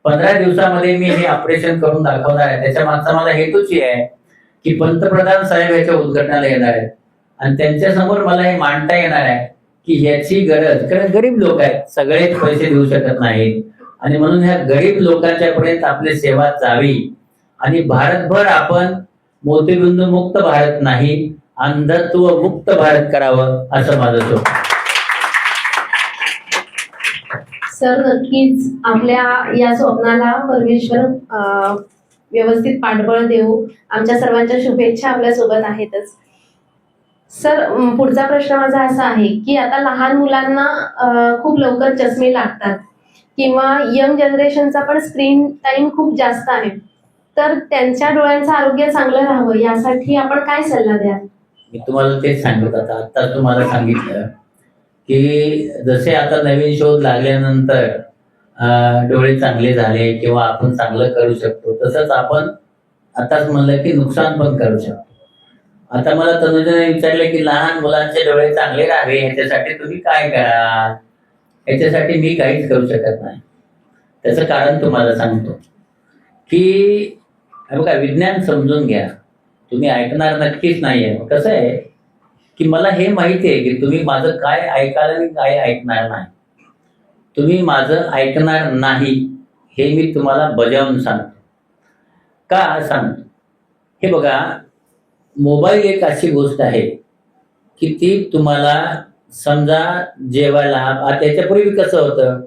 Speaker 2: 15 दिवसामध्ये मी हे ऑपरेशन करून दाखवणार आहे. त्याच्या मागचा मला हेतूच हे आहे की पंतप्रधान साहेब याच्या उद्घाटनाला येणार आहेत आणि त्यांच्या समोर मला हे मांडता येणार आहे की याची गरज, कारण गरीब लोक आहेत, सगळेच पैसे देऊ शकत नाहीत आणि म्हणून ह्या गरीब लोकांच्या पर्यंत आपली सेवा जावी आणि भारतभर आपण मोतीबिंदू मुक्त भारत नाही, अंधत्व मुक्त भारत करावं असं माझं स्वप्न.
Speaker 1: सर नक्कीच आपल्या या स्वप्नाला परमेश्वर व्यवस्थित पाठबळ देऊ. आमच्या सर्वांच्या शुभेच्छा आपल्या सोबत आहेतच. सर पुढचा प्रश्न माझा असा आहे की आता लहान मुलांना खूप लवकर चष्मे लागतात किंवा यंग जनरेशनचा पण स्क्रीन टाइम खूप जास्त आहे, तर त्यांच्या डोळ्यांचं आरोग्य चांगलं राहावं यासाठी आपण काय सल्ला द्याल?
Speaker 2: मी तुम्हाला तेच सांगत आता तुम्हाला सांगितलं की जसे आता नवीन शोध लागल्यानंतर डोळे चांगले झाले किंवा आपण चांगलं करू शकतो, तसंच आपण आताच म्हणलं की नुकसान पण करू शकतो. आता मला तनुजाने विचारलं की लहान मुलांचे डोळे चांगले राहावे याच्यासाठी तुम्ही काय करा. याच्यासाठी मी काहीच करू शकत नाही. त्याचं कारण तुम्हाला सांगतो की बघा, विज्ञान समजून घ्या. तुम्ही ऐकणार नक्कीच नाहीये. कसं आहे की मला हे माहिती आहे की तुम्ही माझं काय ऐकाल आणि काय ऐकणार नाही. तुम्ही माझं ऐकणार नाही हे मी तुम्हाला बजावून सांगतो. का सांगतो? हे बघा, मोबाईल एक अशी गोष्ट आहे की ती तुम्हाला समजा जेवायला, त्याच्यापूर्वी कसं होतं,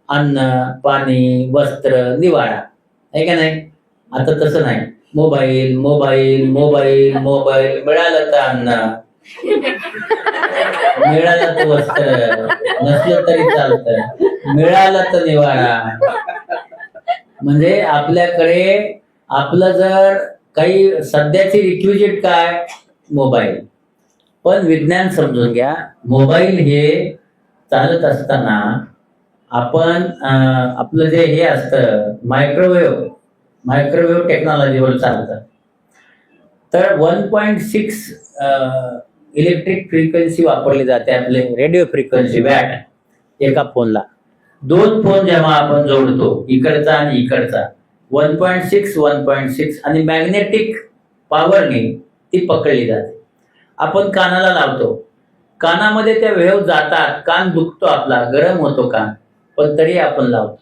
Speaker 2: अन्न, पाणी, वस्त्र, निवारा, आहे का नाही? आता तसं नाही. Mobile mobile mobile mobile. मिळालं तर अन्न, मिळालं तर वस्त्र, नसलं तरी चालतं, मिळालं तर निवारा. म्हणजे आपल्याकडे आपलं जर काही सध्याची रिक्विजिट काय, मोबाईल. पण विज्ञान समजून घ्या, मोबाईल हे चालत असताना आपण आपलं जे हे असतं मायक्रोवेव्ह टेक्नॉलॉजीवर चालतं. तर 1.6 इलेक्ट्रिक फ्रिक्वेन्सी वापरली जाते, आपले रेडिओ फ्रिक्वेन्सी वॅट एका फोनला. 2 फोन जेव्हा आपण जोडतो, इकडचा आणि इकडचा, 1.6 आणि मॅग्नेटिक पॉवरने ती पकडली जाते. आपण कानाला लावतो, कानामध्ये त्या वेव्ह जातात, कान दुखतो, आपला गरम होतो कान, पण तरी आपण लावतो.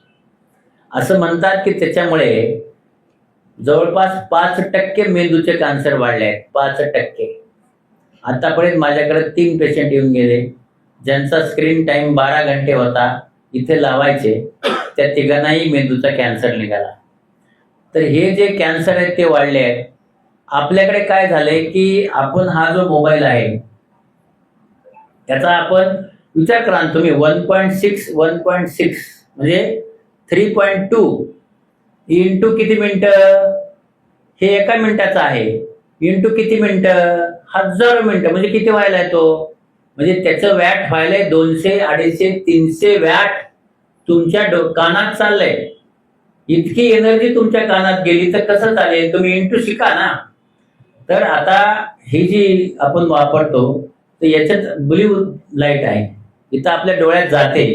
Speaker 2: असं म्हणतात की त्याच्यामुळे जवळपास 5% मेंदूचे कॅन्सर वाढले आहेत. 5%. आतापर्यंत माझ्याकडे 3 पेशंट येऊन गेले ज्यांचा स्क्रीन टाइम 12 घंटे होता. इथे लावायचे, त्या तिघांनाही मेंदूचा कॅन्सर निघाला. तर हे जे कॅन्सर आहेत ते वाढले आहेत. आपल्याकडे काय झालंय की आपण हा जो मोबाईल आहे त्याचा आपण विचार करा तुम्ही, 1.6 म्हणजे 3.2 इंटू किती मिनिटं, हे एका मिनिटाचं आहे, इंटू किती मिनिटं, 1000 मिनिटं, म्हणजे किती व्हायला तो, म्हणजे त्याचं वॅट व्हायलंय 200, 250, 300 वॅट तुमच्या कानात चाललंय. इतकी एनर्जी तुमच्या कानात गेली तर कसं चालेल? तुम्ही इंटू शिका ना. तर आता ही जी आपण वापरतो तर याच्यात ब्ल्यू लाईट आहे, इथं आपल्या डोळ्यात जाते,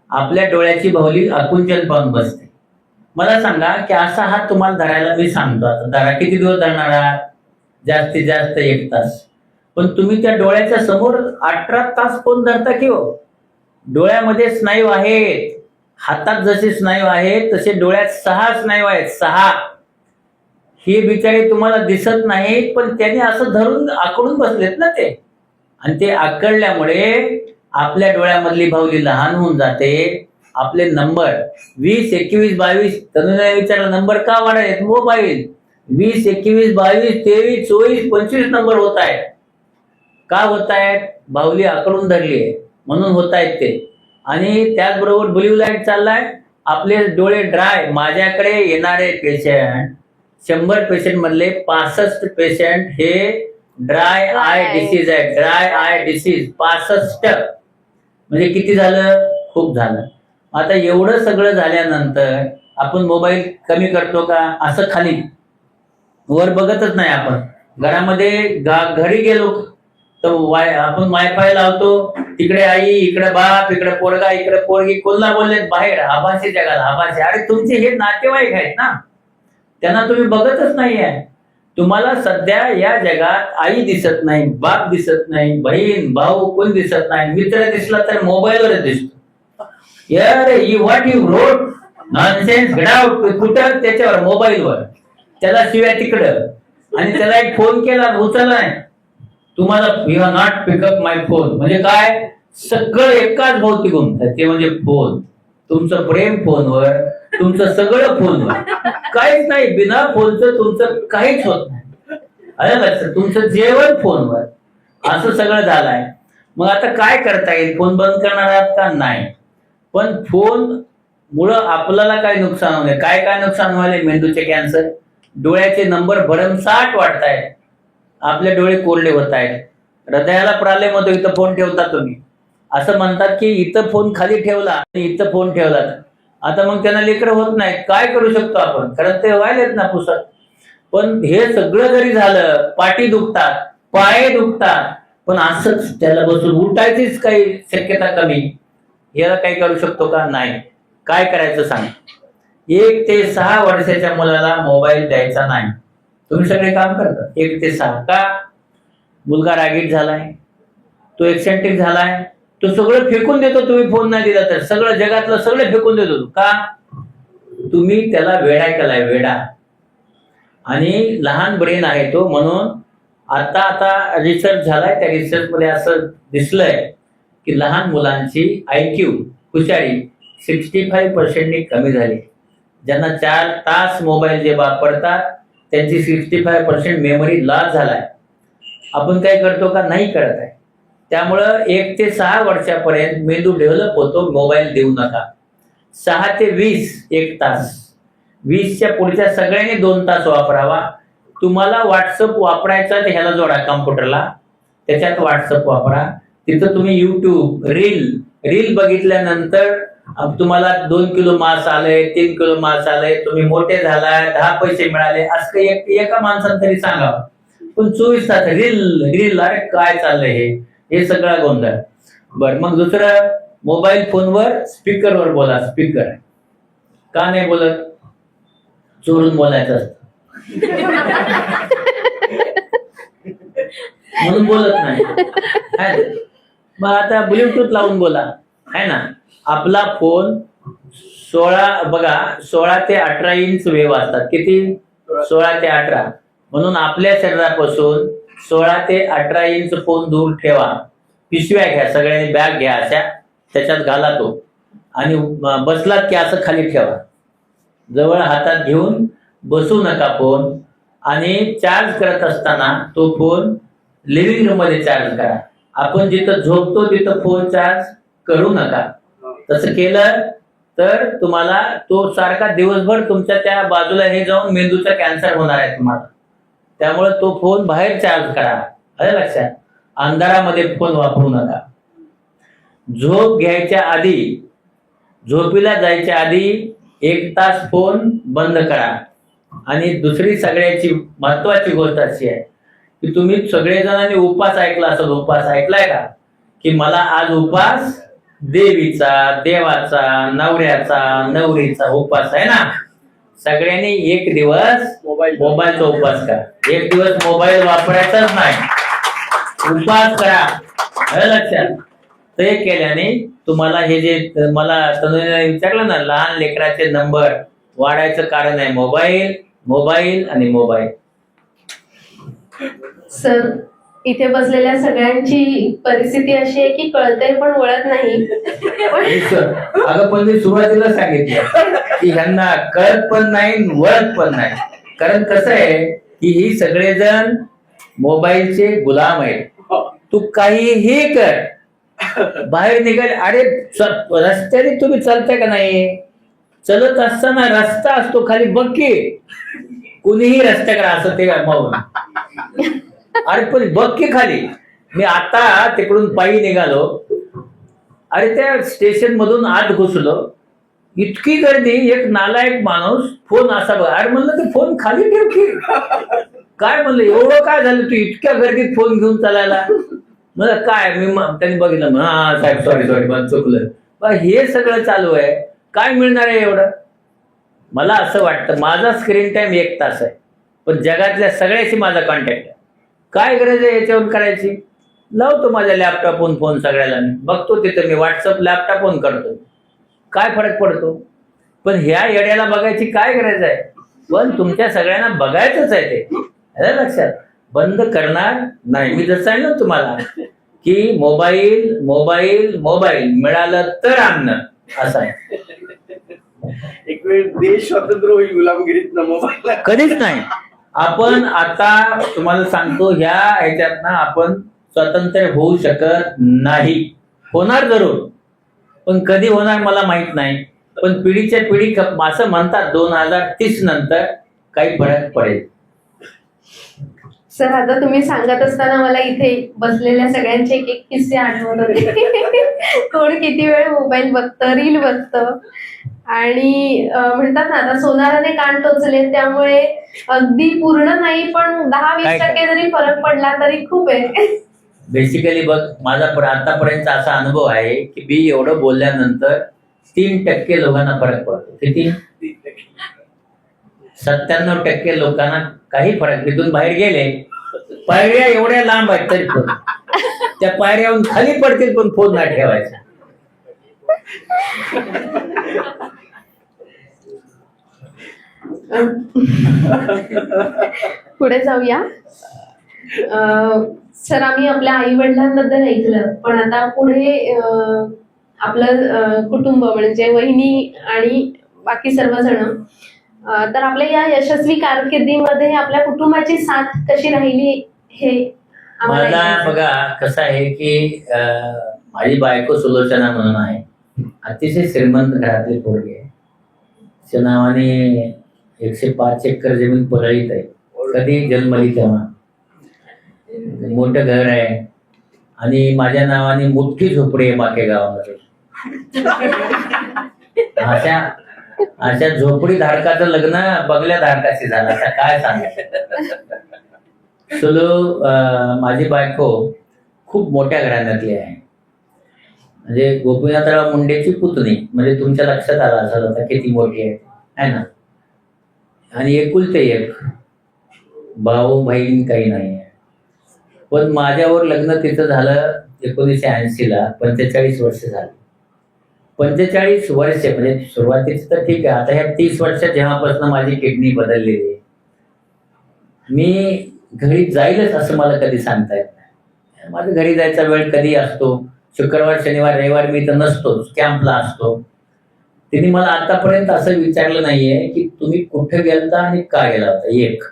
Speaker 2: आपल्या डोळ्याची बाहुली आकुंचन पाहून बसते. मला सांगा की असा हात तुम्हाला धरायला मी सांगतो, आता धरा, किती दिवस धरणार आहात? जास्तीत जास्त 1 तास. पण तुम्ही त्या डोळ्याच्या समोर 18 तास कोण धरता की हो? डोळ्यामध्ये स्नायू आहेत, हातात जसे स्नायू आहेत तसे डोळ्यात 6 स्नायू आहेत. 6. हे बिचारे तुम्हाला दिसत नाहीत, पण त्यांनी असं धरून आकडून बसलेत ना ते, आणि ते आकडल्यामुळे आपल्या डोळ्यामधली बाहुली लहान होऊन जाते. आपले नंबर 20, 21, 22, तनुजाने विचारला नंबर का वाढायत? मोबाईल 20, 21, 22, 23, 24, 25 नंबर होत आहेत. का होत आहेत? बाहुली आकडून धरली आहे म्हणून होत आहेत ते. आणि त्याचबरोबर ब्ल्यू लाईट चाललाय, आपले डोळे ड्राय. माझ्याकडे येणारे पेशंट 100 पेशंट मधले 65 पेशंट हे ड्राय आय डिसीज आहे. ड्राय आय डिसीज 65 म्हणजे किती झालं? खूप झालं. आता एवढं सगळं झाल्यानंतर आपण मोबाईल कमी करतो का? असं खाली वर बघतच नाही आपण. घरामध्ये घरी गेलो तर आपण वायफाय लावतो, तिकडे आई, इकडे बाप, इकडे पोरगा, इकडे पोरगी, कोल्हा बोलले बाहेर आभासी जगाला आभासी. अरे तुमचे हे नातेवाईक आहेत ना, त्यांना तुम्ही बघतच नाहीये. तुम्हाला सध्या या जगात आई दिसत नाही, बाप दिसत नाही, बहीण भाऊ कोण दिसत नाही. मित्र दिसला तर मोबाईलवरच दिसतो. यार व्हॉट यू रोट नॉनसेन्स कुठं? त्याच्यावर मोबाईलवर. त्याला शिव्या तिकडं, आणि त्याला एक फोन केला उचलला नाही, तुम्हाला you are not pick up my phone. म्हणजे काय? सगळं एकाच भोवती घुमतात, ते म्हणजे फोन. तुमचं प्रेम फोनवर, तुमचं सगळं फोनवर. काहीच नाही, बिना फोनचं तुमचं काहीच होत नाही. आलं लक्षात? तुमचं जेवण फोनवर, असं सगळं झालंय. मग आता काय करता येईल? फोन बंद करणार आहात का? नाही. पण फोन मुळे आपल्याला काय नुकसान होणे? काय काय नुकसान व्हायला? मेंदूचे कॅन्सर, डोळ्याचे नंबर भरमसाठ वाढतायत, आपले डोळे कोरडे होत आहेत, हृदयाला प्रॉब्लेम होतो. इथं फोन ठेवता तुम्ही, असं म्हणतात की इथं फोन खाली ठेवला, इथं फोन ठेवला, आता मग त्यांना लेकरं होत नाही. काय करू शकतो आपण? कारण ते व्हायलेत ना पुसत. पण हे सगळं जरी झालं, पाठी दुखतात, पाय दुखतात, पण असंच त्याला बसून उठायचीच काही शक्यता कमी. याला काही करू शकतो का? नाही. काय करायचं सांग? 1 ते 6 वर्षाच्या मुलाला मोबाईल द्यायचा नाही. तुम्ही सगळे काम करता 1 ते 6 का? मुलगा रागीट झालाय, तो एक्सेंट्रिक झालाय, तो सगळं फेकून देतो. तुम्ही फोन नाही दिला तर सगळं जगातलं सगळं फेकून देतो. का? तुम्ही त्याला वेडा केलाय, वेडा. आणि लहान ब्रेन आहे तो, म्हणून आता रिसर्च झालाय, त्या रिसर्च मध्ये असं दिसलंय की लहान मुलांची IQ हुशारी 65% कमी झाली. ज्यांना 4 तास मोबाईल जे वापरतात त्यांची 65% मेमरी लॉस झालाय. आपण काय करतो का? नाही करत आहे. त्यामुळं 1 ते 6 वर्षापर्यंत मेंदू डेव्हलप होतो, मोबाईल देऊ नका. 6 ते 20 1 तास, 20च्या पुढच्या सगळ्यांनी 2 तास वापरावा. तुम्हाला व्हॉट्सअप वापरायचा तर ह्याला जोडा कॉम्प्युटरला, त्याच्यात व्हॉट्सअप वापरा. तिथं तुम्ही युट्यूब रील बघितल्यानंतर तुम्हाला 2 किलो मांस आलंय, 3 किलो मांस आलंय, तुम्ही मोठे झालाय, 10 पैसे मिळाले, असं एका माणसानं तरी सांगावं. पण 24 तास रील, अरे काय चाललंय हे सगळा गोंधळ. बर, मग दुसरं, मोबाईल फोनवर स्पीकरवर बोला. स्पीकर का नाही बोलत? चोरून बोलायचं असतं म्हणून बोलत नाही. मग आता ब्लूटूथ लावून बोला, है ना. आपला फोन 16 ते 18 इंच वेव्ह असतात. किती? 16 ते 18. म्हणून आपल्या शरीरापासून 16 ते 18 इंच फोन दूर ठेवा. पिशव्या घ्या, सगळ्यांनी बॅग घ्या अशा, त्याच्यात घाला तो, आणि बसलात की असं खाली ठेवा. जवळ हातात घेऊन बसू नका फोन. आणि चार्ज करत असताना तो फोन लिव्हिंग रूम मध्ये चार्ज करा. आपण जिथं झोपतो तिथं फोन चार्ज करू नका. तसं केलं तर तुम्हाला तो सारखा दिवसभर तुमच्या त्या बाजूला हे जाऊन मेंदूचा कॅन्सर होणार आहे तुम्हाला. त्यामुळे तो फोन बाहेर चार्ज करा. आलं लक्षात? अंधारामध्ये फोन वापरू नका. झोप घ्यायच्या आधी, झोपीला जायच्या आधी 1 तास फोन बंद करा. आणि दुसरी सगळ्याची महत्वाची गोष्ट अशी आहे की तुम्ही सगळेजणांनी उपास ऐकला असेल. उपास ऐकलाय का? की मला आज उपास देवीचा, देवाचा, नवऱ्याचा, नवरीचा उपास आहे ना. सगळ्यांनी 1 दिवस मोबाईलचा उपास करा. 1 दिवस मोबाईल वापरायचाच नाही, उपास करा. आलं लक्षात? ते केल्याने तुम्हाला हे जे मला तनुने विचारलं ना, लहान लेकराचे नंबर वाढायचं कारण आहे मोबाईल आणि मोबाईल.
Speaker 1: सर, इथे बसलेल्या सगळ्यांची परिस्थिती अशी आहे की कळतंय पण वळत नाही.
Speaker 2: अगं पण मी सुरुवातीला सांगितलं की ह्यांना कळत पण नाही, वळत पण नाही. कारण कसं आहे की ही सगळेजण मोबाईलचे गुलाम आहेत. तू काहीही कर, बाहेर निघाल, अरे रस्त्याने तुम्ही चालताय का नाही? चलत असताना रस्ता असतो खाली, बघ की कुणीही रस्त्याकडे असं ते मग, अरे पण बघ की खाली. मी आता तिकडून पायी निघालो, अरे त्या स्टेशन मधून आत घुसलो, इतकी गर्दी, एक नालायक माणूस फोन असा बघ, अरे म्हणलं ते फोन खाली ठेव की, काय म्हणलं एवढं काय झालं तू इतक्या गर्दीत फोन घेऊन चालायला. म्हणलं काय, मी त्यांनी बघितलं, हा साहेब सॉरी मला चुकलं. हे सगळं चालू आहे, काय मिळणार आहे एवढं. मला असं वाटतं माझा स्क्रीन टाइम 1 तास आहे, पण जगातल्या सगळ्याशी माझा कॉन्टॅक्ट आहे. काय गरज आहे याच्यावर करायची. लावतो माझ्या लॅपटॉपहून फोन सगळ्याला, बघतो तिथं मी व्हॉट्सअप लॅपटॉपहून करतो, काय फरक पडतो. पण ह्या येड्याला बघायची काय गरज आहे. पण तुमच्या सगळ्यांना बघायचंच आहे ते लक्षात. बंद करणार नाही. मी जसं आहे ना तुम्हाला की मोबाईल मोबाईल मोबाईल मिळालं तर आणणं असं आहे.
Speaker 3: एक वेळ देश स्वतंत्र होईल गुलामगिरीत न मोबाईल
Speaker 2: कधीच नाही. आपण आता तुम्हाला सांगतो ह्या ह्याच्यातनं आपण स्वतंत्र होऊ शकत नाही. होणार जरूर, पण कधी होणार मला माहित नाही. पण पिढीच्या पिढी असं म्हणतात 2030 नंतर काही फरक पडेल.
Speaker 1: सर आता तुम्ही सांगत असताना मला इथे बसलेल्या सगळ्यांचे एक एक किस्से आठवत होते. कोण किती वेळ मोबाईल बघतं, रील बघतं, आणि म्हणतात ना आता सोनाराने कान टोचले, त्यामुळे अगदी पूर्ण नाही पण 10-20% जरी फरक पडला तरी खूप आहे.
Speaker 2: बेसिकली बघ, माझा आतापर्यंत असा अनुभव आहे की मी एवढं बोलल्यानंतर 3% लोकांना फरक पडतो. किती? 97% लोकांना काही फरक. तिथून बाहेर गेले, पायऱ्या एवढ्या लांब आहेत तरी पण त्या पायऱ्याहून खाली पडतील, पण फोन नाही ठेवायचा.
Speaker 1: पुढे जाऊया. सर आम्ही आपल्या आई वडिलांबद्दल ऐकलं, पण आता पुढे आपलं कुटुंब म्हणजे वहिनी आणि बाकी सर्वजण, तर आपल्या या यशस्वी कारकिर्दीमध्ये आपल्या कुटुंबाची साथ कशी राहिली हे
Speaker 2: मला बघा कसं आहे की माझी बायको सुलोचना म्हणून आहे, अतिशय श्रीमंत घरातली पोरगी आहे. तिच्या नावाने 105 एकर जमीन परळीत आहे. कधी जन्मली तेव्हा मोठं घर आहे, आणि माझ्या नावाने मोठी झोपडी आहे माके गावामध्ये. अशा झोपडी धारकाचं लग्न बंगल्या धारकाशी झालं, आता काय सांगायचं. सुलो माझी बायको खूप मोठ्या घराण्यातली आहे, म्हणजे गोपीनाथराव मुंडेची पुतणी. म्हणजे तुमच्या लक्षात आला असेल आता किती मोठी आहे ना. आणि एकुलते एक, भाऊ बहीण काही नाही आहे. पण माझ्यावर लग्न तिचं झालं 1980ला, 45 वर्ष झाली. 45 वर्ष म्हणजे सुरुवातीच तर ठीक आहे, आता ह्या 30 वर्षात जेव्हापासून माझी किडनी बदललेली आहे, मी घरी जाईलच असं मला कधी सांगता येत नाही. माझं घरी जायचा वेळ कधी असतो, शुक्रवार शनिवार रविवार मी तर नसतोच, कॅम्पला असतो. तिने मला आतापर्यंत असं विचारलं नाहीये की तुम्ही कुठे गेलता आणि का गेला होता. एक,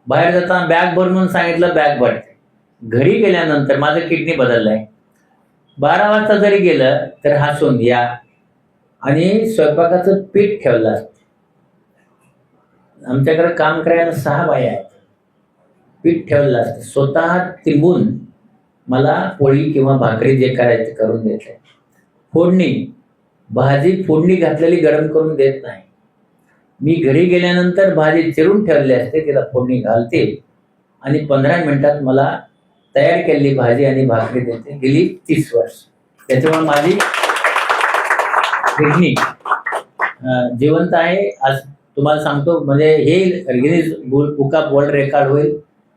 Speaker 2: बाहेर जाताना बॅग भर म्हणून सांगितलं, बॅग भरते. घरी गेल्यानंतर माझं किडनी बदललंय, 12 वाजता जरी गेलं तर हसून या, आणि स्वयंपाकाचं पीठ ठेवलं असतं. आमच्याकडे काम करायला 6 बाया आहेत. पीठ ठेवलं असतं, स्वतः तिंबून मला पोळी किंवा भाकरी जे करायचे करून देते. फोडणी, भाजी फोडणी घातलेली गरम करून देत नाही. मी घरी गेल्यानंतर भाजी चिरून ठेवली असते, तिला फोडणी घालते आणि 15 मिनिटात मला तयार केलेली भाजी आणि भाकरी देते. गेली 30 वर्ष. त्याच्यामुळे माझी किडनी जिवंत आहे. आज तुम्हाला सांगतो, म्हणजे हे Guinness book of world record होईल.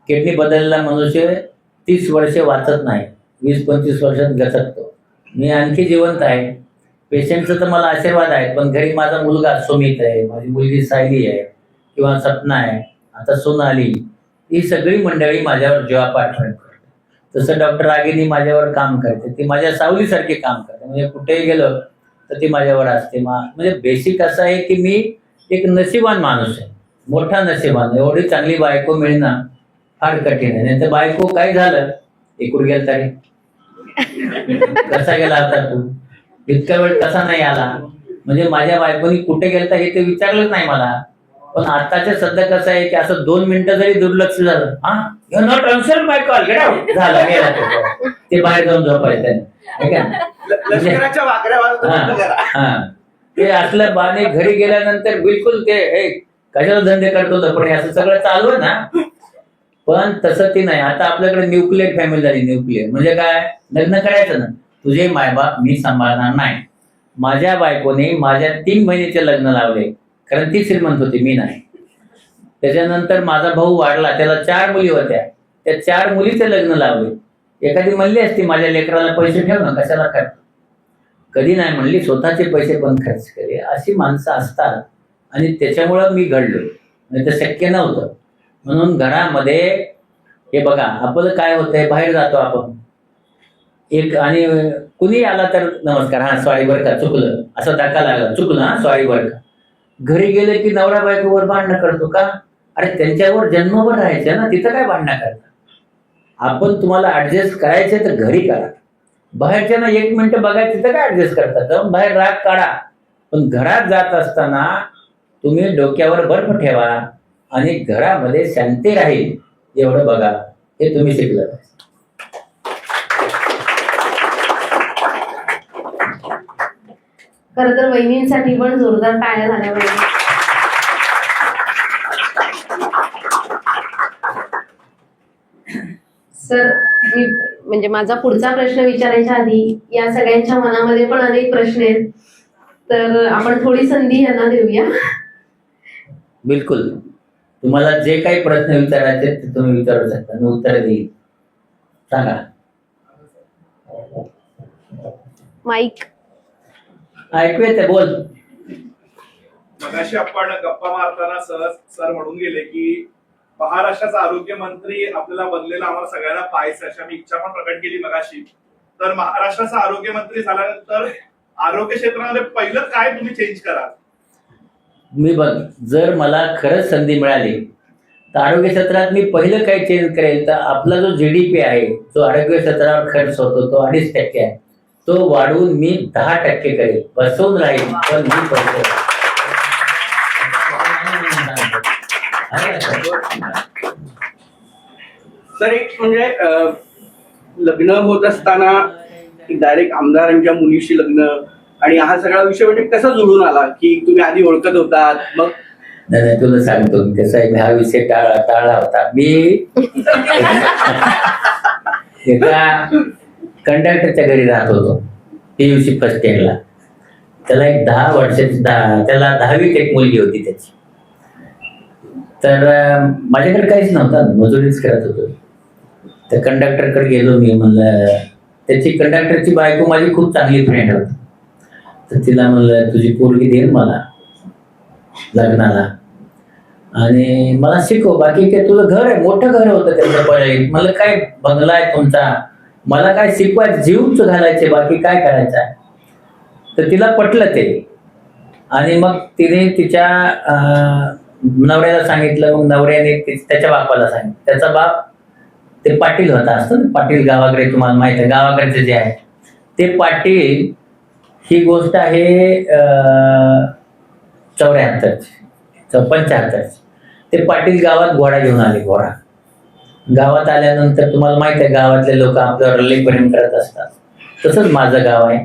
Speaker 2: किडनी बदललेला मनुष्य 30 वर्षे वाचत नाही, 20-25 वर्षात घसरतो. मी आणखी जिवंत आहे. पेशंटचं तर मला आशीर्वाद आहे, पण घरी माझा मुलगा सुमित आहे, माझी मुलगी सायली आहे किंवा सपना आहे, आता सोनाली, ही सगळी मंडळी माझ्यावर जीवापाड करते. तसं डॉक्टर रागिनी माझ्यावर काम करते, ती माझ्या सावलीसारखे काम करते. म्हणजे कुठेही गेलो तर ती माझ्यावर असते. म्हणजे बेसिक असं आहे की मी एक नशिबान माणूस आहे, मोठा नशिबान. एवढी चांगली बायको मिळणं फार कठीण आहे. नाही तर बायको काय झालं, एकूण गेल तरी कसा गेला आता तू, इतका वेळ कसा नाही आला. म्हणजे माझ्या बायकोनी कुठे गेलता हे ते विचारलंच नाही मला. पण आताच्या सध्या कसं आहे की असं 2 मिनिटं जरी दुर्लक्ष झालं, हा you not answer my call, get out, झालं गेला ते बाहेर जाऊन झोपायचं.
Speaker 3: लष्कराच्या वाकड्या.
Speaker 2: ते असलं बाने घरी गेल्यानंतर बिलकुल ते कशाला धंदे करतो लपणे असं सगळं चालू आहे ना. पण तसं ते नाही. आता आपल्याकडे न्यूक्लिअर फॅमिली झाली. न्यूक्लिअर म्हणजे काय, लग्न करायचं ना, तुझे मायबाप मी सांभाळणार नाही. माझ्या बायकोने माझ्या 3 महिन्याचे लग्न लावले, कारण ती श्रीमंत होती, मी नाही. त्याच्यानंतर माझा भाऊ वाढला, त्याला 4 मुली होत्या, त्या 4 मुलीचे लग्न लावले. एखादी म्हणली असती माझ्या लेकराला पैसे ठेव ना, कशाला खर्च, कधी नाही म्हणली, स्वतःचे पैसे पण खर्च केले. अशी माणसं असतात आणि त्याच्यामुळं मी घडलो, नाही तर शक्य नव्हतं. म्हणून घरामध्ये हे बघा, आपलं काय होतंय, बाहेर जातो आपण एक आणि कुणी आला तर नमस्कार, हा सॉरी बरं का, चुकलं, असं धक्का लागला, चुकलं, हा सॉरी बरं का. घरी गेले की नवरा बायकोवर भांडणं करतो का? अरे त्यांच्यावर जन्मभर राहायचं ना, तिथं काय भांडणं करता. आपण तुम्हाला ऍडजस्ट करायचे तर घरी करा. बाहेरच्या 1 मिनिटं बघायचं तिथं काय ऍडजस्ट करतात, तर बाहेर राग काढा. पण घरात जात असताना तुम्ही डोक्यावर बर्फ ठेवा आणि घरामध्ये शांती राहील एवढं बघा. हे तुम्ही शिकलं.
Speaker 1: खरं तर वहिनींसाठी पण जोरदार टाळ्या झाल्या पाहिजे. सर, मी म्हणजे माझा पुढचा प्रश्न विचारायच्या आधी या सगळ्यांच्या मनामध्ये पण अनेक प्रश्न आहेत, तर आपण थोडी संधी यांना देऊया.
Speaker 2: बिलकुल, तुम्हाला जे काही प्रश्न विचारायचे ते तुम्ही विचारू शकता, मी उत्तर देईन. सांगा.
Speaker 1: माईक
Speaker 2: ऐकू येते, बोल.
Speaker 4: मगाशी आपण गप्पा मारताना सर म्हणून गेले की महाराष्ट्राचा आरोग्य मंत्री आपल्याला बनलेला आम्हाला सगळ्यांना पाहायचं, अशी आम्ही इच्छा पण प्रकट केली मगाशी. तर महाराष्ट्राचा आरोग्य मंत्री झाल्यानंतर आरोग्य क्षेत्रामध्ये पहिलं काय तुम्ही चेंज कराल?
Speaker 2: मी बघ, जर मला खरंच संधी मिळाली तर आरोग्य क्षेत्रात मी पहिलं काही चेंज करेल तर आपला जो GDP आहे, जो आरोग्य क्षेत्रावर खर्च होतो तो 2.5% आहे, तो वाढवून मी 10% करेल. बसवून राहील पण मी पैसे.
Speaker 3: सर, एक म्हणजे लग्न होत असताना डायरेक्ट आमदारांच्या मुलीशी लग्न आणि हा सगळा विषय म्हणजे कसा जुळून आला की तुम्ही आधी ओळखत होतात? मग
Speaker 2: नाही, तुला सांगतो कसं आहे, हा विषय टाळला होता. मी एका कंडक्टरच्या घरी राहत होतो, PUC फर्स्ट इयरला. त्याला एक 10 वर्षाची त्याला 10वीत एक मुलगी होती त्याची. तर माझ्याकडे काहीच नव्हतं, मजुरीच करत होतो. त्या कंडक्टरकडे गेलो मी, म्हणलं, त्याची कंडक्टरची बायको माझी खूप चांगली फ्रेंड होती. तर तिला म्हणलं तुझी पोरगी देईन मला लग्नाला आणि मला शिकव, बाकी काय तुझं घर आहे, मोठं घर होतं त्याचं पहिले. मला काय बंगला आहे तुमचा, मला काय शिकवायचं, जीवच घालायचे, बाकी काय करायचं आहे. तर तिला पटलं ते आणि मग तिने तिच्या नवऱ्याला सांगितलं. मग नवऱ्याने त्याच्या बापाला सांगितलं. त्याचा बाप ते पाटील होता, असतं ना पाटील गावाकडे, तुम्हाला माहिती आहे गावाकडचे जे आहे ते पाटील. ही गोष्ट आहे 75. ते पाटील गावात घोडा घेऊन आले. घोडा गावात आल्यानंतर तुम्हाला माहित आहे गावातले लोक आपल्यावर लई प्रेम करत असतात. तसंच माझं गाव आहे.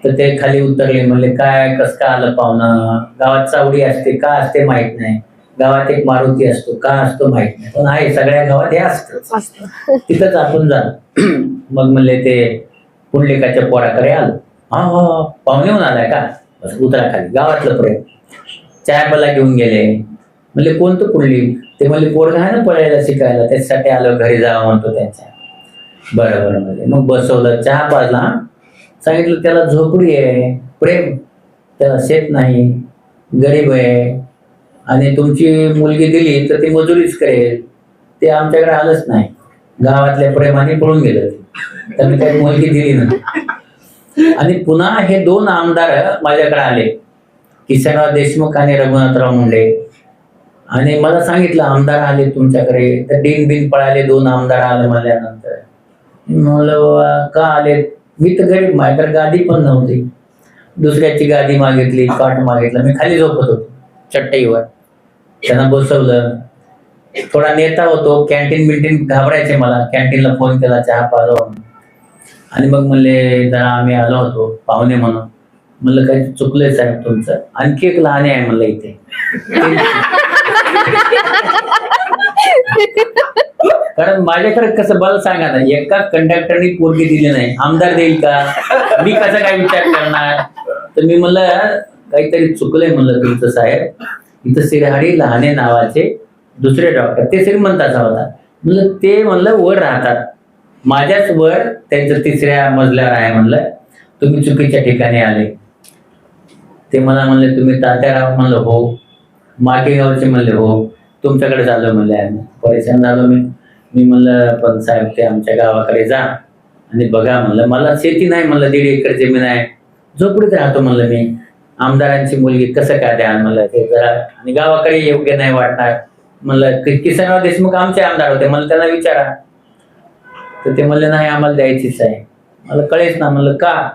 Speaker 2: तर ते खाली उतरले, म्हणले काय कसं का आलं पाहुणं, गावात चावडी असते का असते माहित नाही, गावात एक मारुती असतो का असतो माहित नाही, पण आहे सगळ्या गावात हे असतं, तिथंच आपण जा. मग म्हणले ते पुंडलिकाच्या पोराकडे आलो. हा हा पाहुणे होऊन आलाय का, बस उतरा खाली. गावातलं प्रेम. चहा घेऊन गेले. म्हणले कोणतं पुंडलिक? ते म्हणले पोरगा आहे ना पळायला शिकायला, त्याच्यासाठी आलो, घरी जावं म्हणतो त्यांच्या. बरं म्हणजे मग बसवलं, चहा पाजला, सांगितलं त्याला झोपडी आहे, प्रेम, त्याला शेत नाही, गरीब आहे आणि तुमची मुलगी दिली तर ती मजुरीच करेल. ते आमच्याकडे आलंच नाही, गावातल्या प्रेमाने पळून गेलं. त्यांनी काही मुलगी दिली नाही. आणि पुन्हा हे 2 आमदार माझ्याकडे आले, किसनराव देशमुख आणि रघुनाथराव मुंडे. आणि मला सांगितलं आमदार आले तुमच्याकडे. तर डिन बिन पळाले 2 आमदार आले माझ्यानंतर. म्हणलं का आले? मी तर गरीब, माझ्याकडे गादी पण नव्हती. दुसऱ्याची गादी मागितली, कॉट मागितलं. मी खाली झोपत होतो चटईवर. त्यांना बसवलं. थोडा नेता होतो, कॅन्टीन बिंटीन घाबरायचे मला. कॅन्टीनला फोन केला चहा पाजवून. आणि मग म्हणले जरा आम्ही आलो होतो पाहुणे म्हणून. म्हणलं काही चुकलंय साहेब तुमचं, आणखी एक लहान आहे म्हणलं इथे. कारण माझ्याकडे कसं मला सांगा ना, एका कंडक्टरनी पोरगी दिली नाही, आमदार देईल का, मी कसा काय विचार करणार. तर मी म्हणलं काहीतरी चुकलंय म्हणलं तुमचं साहेब. इथं शिरहाडी लहाने नावाचे दुसरे डॉक्टर, ते श्रीमंताचा होता, म्हणलं ते म्हणलं वर राहतात, माझ्याच वर त्यांचं 3ऱ्या मजल्यावर आहे म्हणलं, तुम्ही चुकीच्या ठिकाणी आले. ते मला म्हणले तुम्ही तात्याराव, म्हणलं हो. मागे गावचे म्हणले हो. तुमच्याकडे झालो म्हणले. आम्ही परेशान झालो. मी म्हणलं पण साहेब ते आमच्या गावाकडे जा आणि बघा म्हणलं, मला शेती नाही म्हणलं, 1.5 एकर जमीन आहे, झोपडीत राहतो म्हणलं मी, आमदारांची मुलगी कसं काय द्या म्हणलं, ते जरा आणि गावाकडे योग्य नाही वाटणार म्हणलं. किसनराव देशमुख आमचे आमदार होते, मला त्यांना विचारा. तर ते म्हणले नाही आम्हाला द्यायचीच आहे. मला कळेच ना म्हणलं का.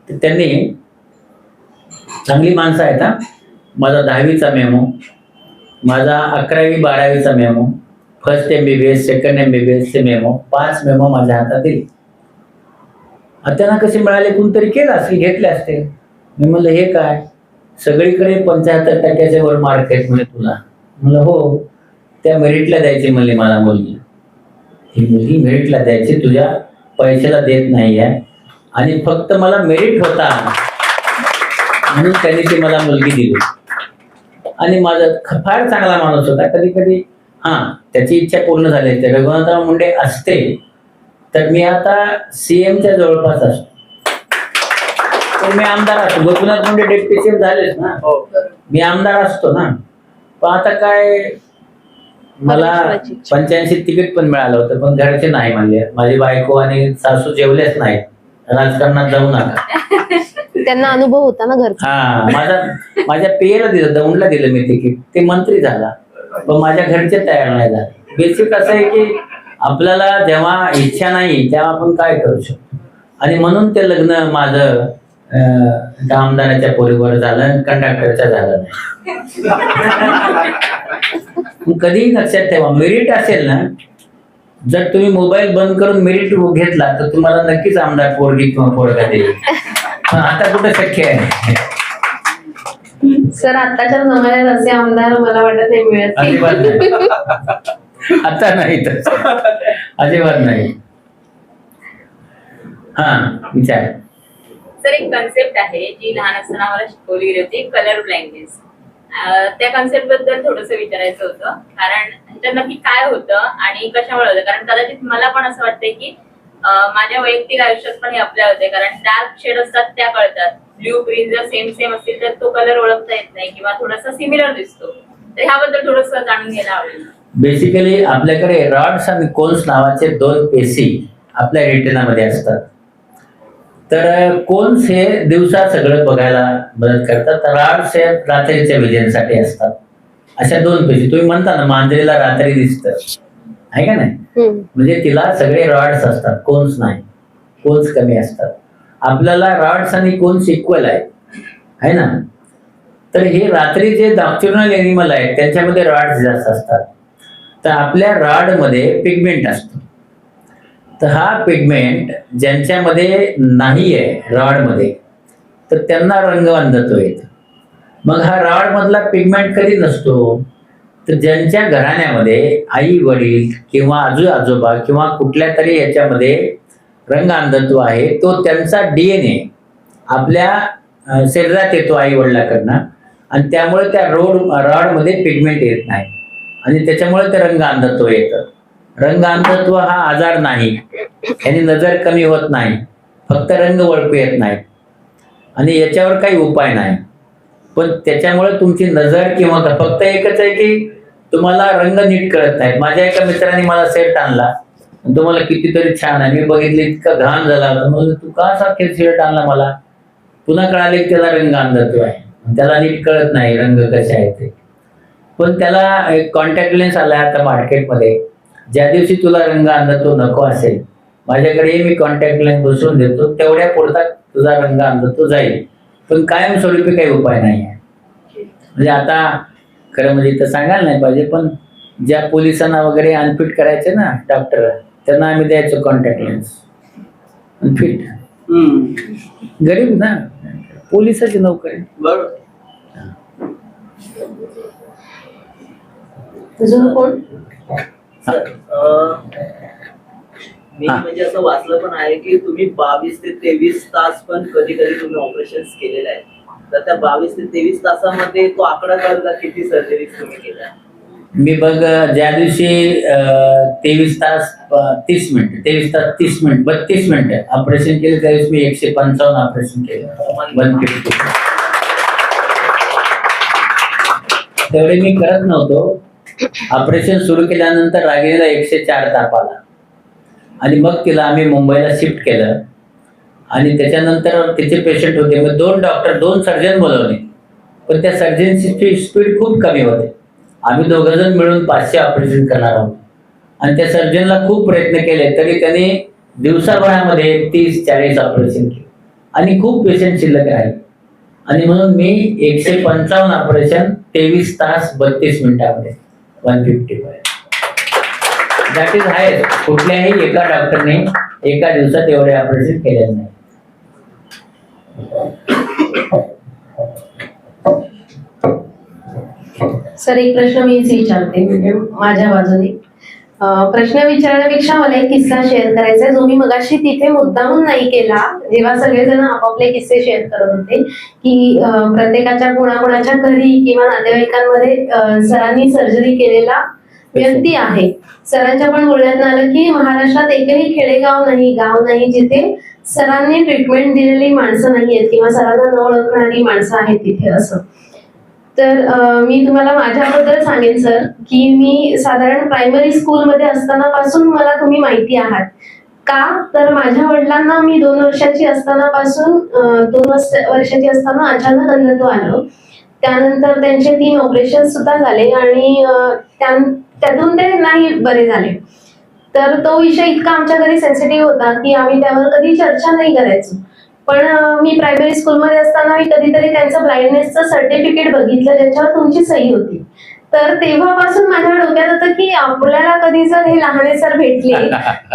Speaker 2: तर त्यांनी, चांगली माणसं आहेत हा, माझा 10वीचा मेमो, माझा 11वी 12वीचा memo, first MBBS, second MBBS चे मेमो, 5 मेमो माझ्या हातात दिले. त्यांना कसे मिळाले, कोणतरी केलं असेल, घेतले असते. मी म्हणलं हे काय, सगळीकडे 75% वर मार्क आहेत म्हणजे तुला. म्हणलं हो. त्या मेरिटला द्यायची म्हणले मला मुलगी, ही मुलगी मेरिटला द्यायची, तुझ्या पैशाला देत नाही आहे, आणि फक्त मला मेरिट होता म्हणून त्यांनी ती मला मुलगी दिली. आणि माझा फार चांगला माणूस होता. कधी कधी त्याची इच्छा पूर्ण झाली असते. रघुनाथराव मुंडे असते तर मी आता CMच्या जवळपास असतो, पण मी आमदार असतो. गोपीनाथ मुंडे डेप्युटी CM झालेच ना, मी आमदार असतो ना. पण आता काय, मला 85 तिकीट पण मिळालं होतं, पण घरचे नाही म्हणले. माझी बायको आणि सासू जेवलेच नाही, राजकारणात जाऊ नका.
Speaker 1: त्यांना अनुभव होता ना घरचा.
Speaker 2: माझ्या पेयला दिलं, दौंडला दिलं मी तिकीट, ते मंत्री झाला, पण माझ्या घरचे तयार नाही झाले. बेसिक असं आहे की आपल्याला जेव्हा इच्छा नाही तेव्हा आपण काय करू शकतो. आणि म्हणून ते लग्न माझं आमदाराच्या पोरीवर झालं, कंडक्टरच्या झालं नाही. कधीही लक्षात ठेवा, मेरिट असेल ना, जर तुम्ही मोबाईल बंद करून मेरिट घेतला तर तुम्हाला नक्कीच आमदार पोरगी किंवा पोरगा देईल. आता कुठं शक्य आहे.
Speaker 1: सर आताच्या जमान्यात असे आमदार मला वाटत नाही मिळत.
Speaker 2: अजिबात नाही. आता नाही तर अजिबात नाही. विचार.
Speaker 5: सर एक कन्सेप्ट आहे जी लहान असताना मला शिकवली गेली होती, कलर ब्लाइंडनेस. त्या कन्सेप्ट बद्दल थोडस विचारायचं होतं, कारण ह्याच्यात नक्की काय होतं आणि कशामुळे होतं. कारण कदाचित मला पण असं वाटतंय की माझ्या वैयक्तिक आयुष्यात पण हे आपल्या होते, कारण डार्क शेड असतात त्या कळतात, ब्ल्यू ग्रीन जर सेम असतील तर तो कलर ओळखता येत नाही किंवा थोडासा सिमिलर दिसतो. तर ह्याबद्दल थोडस जाणून घ्यायला आवडेल.
Speaker 2: बेसिकली आपल्याकडे रॉड्स आणि कोन्स नावाचे 2 पेशी आपल्या रेटिनामध्ये असतात. तर कोन्स हे दिवसा सगळं बघायला मदत करतात, रॉड्स हे रात्रीच्या विजयांसाठी असतात. अशा 2 पेशी. तुम्ही म्हणता ना मांजरीला रात्री दिसतं, आहे का नाही, म्हणजे तिला सगळे रॉड्स असतात, कोन्स नाही, कोन्स कमी असतात. आपल्याला रॉड्स आणि कोन्स इक्वल आहे ना. तर हे रात्री जे नॉक्टर्नल एनिमल आहेत त्यांच्यामध्ये रॉड्स जास्त असतात. तर आपल्या रॉडमध्ये पिगमेंट असतो. तर हा पिगमेंट ज्यांच्यामध्ये नाही आहे रॉडमध्ये, तर त्यांना रंगअंधत्व येतं. मग हा रॉड मधला पिगमेंट कधी नसतो, तर ज्यांच्या घराण्यामध्ये आई वडील किंवा आजोबा किंवा कुठल्या तरी याच्यामध्ये रंग अंधत्व आहे, तो त्यांचा DNA आपल्या शरीरात येतो आई वडिलाकडनं, आणि त्यामुळे त्या रॉडमध्ये पिगमेंट येत नाही आणि त्याच्यामुळे ते रंग अंधत्व येतं. रंग अंधत्व हा आजार नाही, याने नजर कमी होत नाही, फक्त रंग ओळखू येत नाही आणि याच्यावर काही उपाय नाही. पण त्याच्यामुळे तुमची नजर किंवा फक्त एकच आहे की तुम्हाला रंग नीट कळत नाही. माझ्या एका मित्राने मला शर्ट आणला, तुम्हाला कितीतरी छान आहे, मी बघितले इतका घाण झाला होता. म्हणून तू का सारखे शर्ट आणला मला. पुन्हा कळाले की त्याला रंग अंधत्व आहे, त्याला नीट कळत नाही रंग कसे आहे ते. पण त्याला एक कॉन्टॅक्ट लेन्स आला आता मार्केटमध्ये. ज्या दिवशी तुला रंग अंधत्व नको असेल, माझ्याकडे मी कॉन्टॅक्ट लेन्स बसवून देतो, तेवढ्या पुरता तुझा रंग अंधत्व जाईल, पण कायमस्वरूपी काही उपाय नाही आहे. म्हणजे आता खरं म्हणजे इथं सांगायला नाही पाहिजे, पण ज्या पोलिसांना वगैरे अनफिट करायचे ना डॉक्टर, त्यांना आम्ही द्यायचो कॉन्टॅक्ट लेन्स अनफिट. गरीब ना, पोलिसाची नोकरी.
Speaker 3: बरोबर.
Speaker 1: अजून कोण?
Speaker 6: सर, मी
Speaker 2: हा.
Speaker 6: म्हणजे असं वाचलं पण आहे की तुम्ही 22 ते 23 तास पण कधी कधी तुम्ही ऑपरेशन केलेले आहेत. तर त्या 22 ते 23 तासामध्ये तो आकडा कळला किती सर्जरीज तुम्ही केल्या?
Speaker 2: मी बघ ज्या दिवशी 23 तास 30 मिनिट 23 तास 30 मिनिट 32 मिनिट ऑपरेशन केलं त्या दिवशी मी 155 ऑपरेशन केलं. 150. तेवढे मी करत नव्हतो. ऑपरेशन सुरू केल्यानंतर रागिणीला 104 ताप आला आणि मग तिला आम्ही मुंबईला शिफ्ट केलं आणि त्याच्यानंतर तिचे पेशंट होते. मग 2 डॉक्टर 2 सर्जन बोलवले, पण त्या सर्जनची स्पीड खूप कमी होते. आम्ही 2 जण मिळून 500 ऑपरेशन करणार आहोत आणि त्या सर्जनला खूप प्रयत्न केले तरी त्यांनी दिवसाभरामध्ये 30-40 ऑपरेशन केले आणि खूप पेशंट शिल्लक राहिले आणि म्हणून मी 155 ऑपरेशन 23 तास 32 मिनिटामध्ये 155. That is hi. कुठल्याही एका डॉक्टरने एका दिवसात एवढे ऑपरेशन केले नाही.
Speaker 1: सर एक प्रश्न मीच विचारते म्हणजे माझ्या बाजूने. प्रश्न विचारण्यापेक्षा मला एक किस्सा शेअर करायचा आहे जो मी मगाशी तिथे मुद्दामून नाही केला जेव्हा सगळेजण आपापले किस्से शेअर करत होते की प्रत्येकाच्या कोणाकोणाच्या घरी किंवा नातेवाईकांमध्ये सरांनी सर्जरी केलेला व्यक्ती आहे. सरांच्या पण बोलण्यात आलं की महाराष्ट्रात एकही खेडेगाव नाही, गाव नाही जिथे सरांनी ट्रीटमेंट दिलेली माणसं नाही आहेत किंवा सरांना न ओळखणारी माणसं आहेत तिथे असं. तर मी तुम्हाला माझ्याबद्दल सांगेन सर की मी साधारण प्रायमरी स्कूलमध्ये असताना पासून मला तुम्ही माहिती आहात. का तर माझ्या वडिलांना मी 2 वर्षाची असताना पासून 2 वर्षाची असताना अचानक अंधत्व आलं. त्यानंतर त्यांचे 3 ऑपरेशन सुद्धा झाले आणि त्यातून ते नाही बरे झाले. तर तो विषय इतका आमच्या घरी सेन्सिटिव्ह होता की आम्ही त्यावर कधी चर्चा नाही करायचो. पण मी प्रायमरी स्कूलमध्ये असताना मी कधीतरी त्यांचं ब्लाइंडनेसचं सर्टिफिकेट बघितलं ज्याच्यावर तुमची सही होती. तर तेव्हापासून माझ्या डोक्यात होतं की आपल्याला कधी जर हे लहाने सर भेटले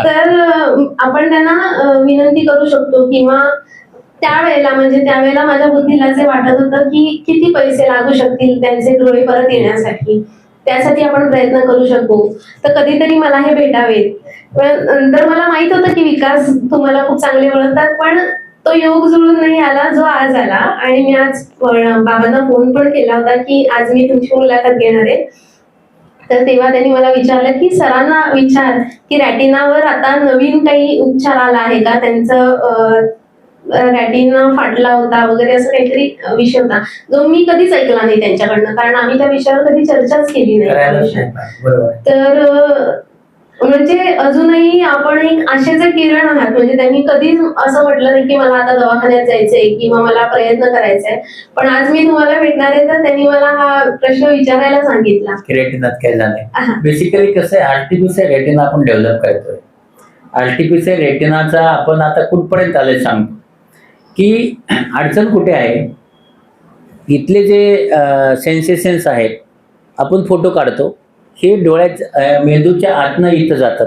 Speaker 1: तर आपण त्यांना विनंती करू शकतो किंवा त्यावेळेला माझ्या बुद्धीला जे वाटत होतं की किती पैसे लागू शकतील त्यांचे डोळे परत येण्यासाठी, त्यासाठी आपण प्रयत्न करू शकू, तर कधीतरी मला हे भेटावेत. पण नंतर मला माहित होतं की विकास तुम्हाला खूप चांगले ओळखतात, पण तो योग जुळून नाही आला जो आज आला. आणि मी आज बाबांना फोन पण केला होता की आज मी तुमची मुलाखत घेणार आहे. तर तेव्हा त्यांनी मला विचारलं की सरांना विचार की रॅटिनावर आता नवीन काही उपचार आला आहे का, त्यांचं रॅटिना फाटला होता वगैरे असं काहीतरी विषय होता जो मी कधीच ऐकला नाही त्यांच्याकडनं, कारण आम्ही त्या विषयावर कधी चर्चाच केली नाही. तर म्हणजे अजूनही आपण एक आशेचे किरण आहात. म्हणजे त्यांनी कधीच असं म्हटलं नाही की मला आता दवाखान्यात जायचंय किंवा मला प्रयत्न करायचाय. पण आज मी तुम्हाला भेटणार आहे तर त्यांनी मला हा प्रश्न विचारायला सांगितला.
Speaker 2: रेटिनात काय झालंय बेसिकली कसं आहे, आर्टिफिशियल रेटिना आपण डेव्हलप करतोय. आर्टिफिशियल रेटिनाचा आपण आता कुठपर्यंत आले सांगतो की अडचण कुठे आहे. इथले जे सेन्सेशन्स आहेत आपण फोटो काढतो, हे डोळ्यात मेंदूच्या आतनं इथं जातात.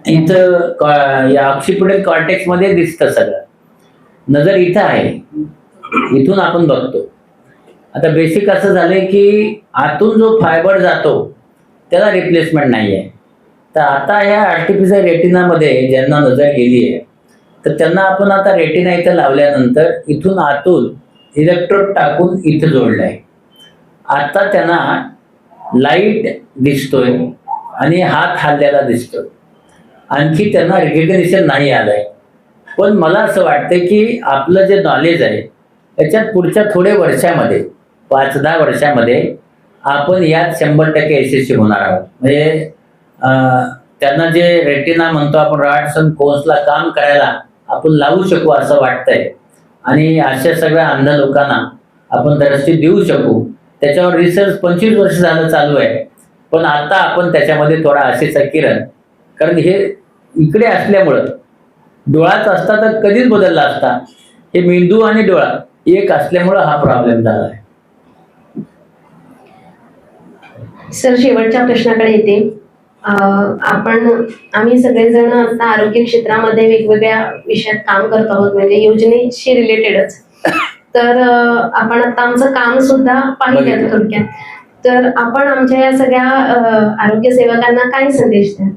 Speaker 2: इथं या ऑक्सिपिटल कॉर्टेक्स मध्ये दिसतं सगळं. नजर इथं आहे, इथून आपण बघतो. आता बेसिक असं झालंय की आतून जो फायबर जातो त्याला रिप्लेसमेंट नाही आहे. तर आता ह्या आर्टिफिशियल रेटिनामध्ये ज्यांना नजर गेली आहे तर त्यांना आपण आता रेटिना इथं लावल्यानंतर इथून आतून इलेक्ट्रोड टाकून इथं जोडलं आहे. आता त्यांना लाईट दिसतोय आणि हात हललेला दिसतोय. आणखी त्यांना रिकग्निशन नाही आलंय. पण मला असं वाटतं की आपलं जे नॉलेज आहे त्याच्यात पुढच्या थोड्या वर्षामध्ये 5-10 वर्षामध्ये आपण यात 100% यशस्वी होणार आहोत. म्हणजे त्यांना जे रेटिना म्हणतो आपण रॉड्स अँड कोन्सला काम करायला आपण लावू शकू असं वाटतंय. आणि अशा सगळ्या अंध लोकांना आपण दृष्टी देऊ शकू. त्याच्यावर रिसर्च 25 वर्ष झालं चालू आहे. पण आता आपण त्याच्यामध्ये थोडा आशेचा किरण, कारण हे इकडे असल्यामुळं डोळाच असता तर कधीच बदलला असता. हे मेंदू आणि डोळा एक असल्यामुळं हा प्रॉब्लेम झाला आहे.
Speaker 1: सर शेवटच्या प्रश्नाकडे येते. आम्ही सगळेजण आता आरोग्य क्षेत्रामध्ये वेगवेगळ्या विषयात काम करत आहोत, म्हणजे योजनेशी रिलेटेडच. तर आपण आता आमचं काम सुद्धा पाहिलं
Speaker 2: बघितलं.
Speaker 1: थोडक्यात. तर आपण आमच्या या सगळ्या आरोग्य सेवकांना काय संदेश द्याल?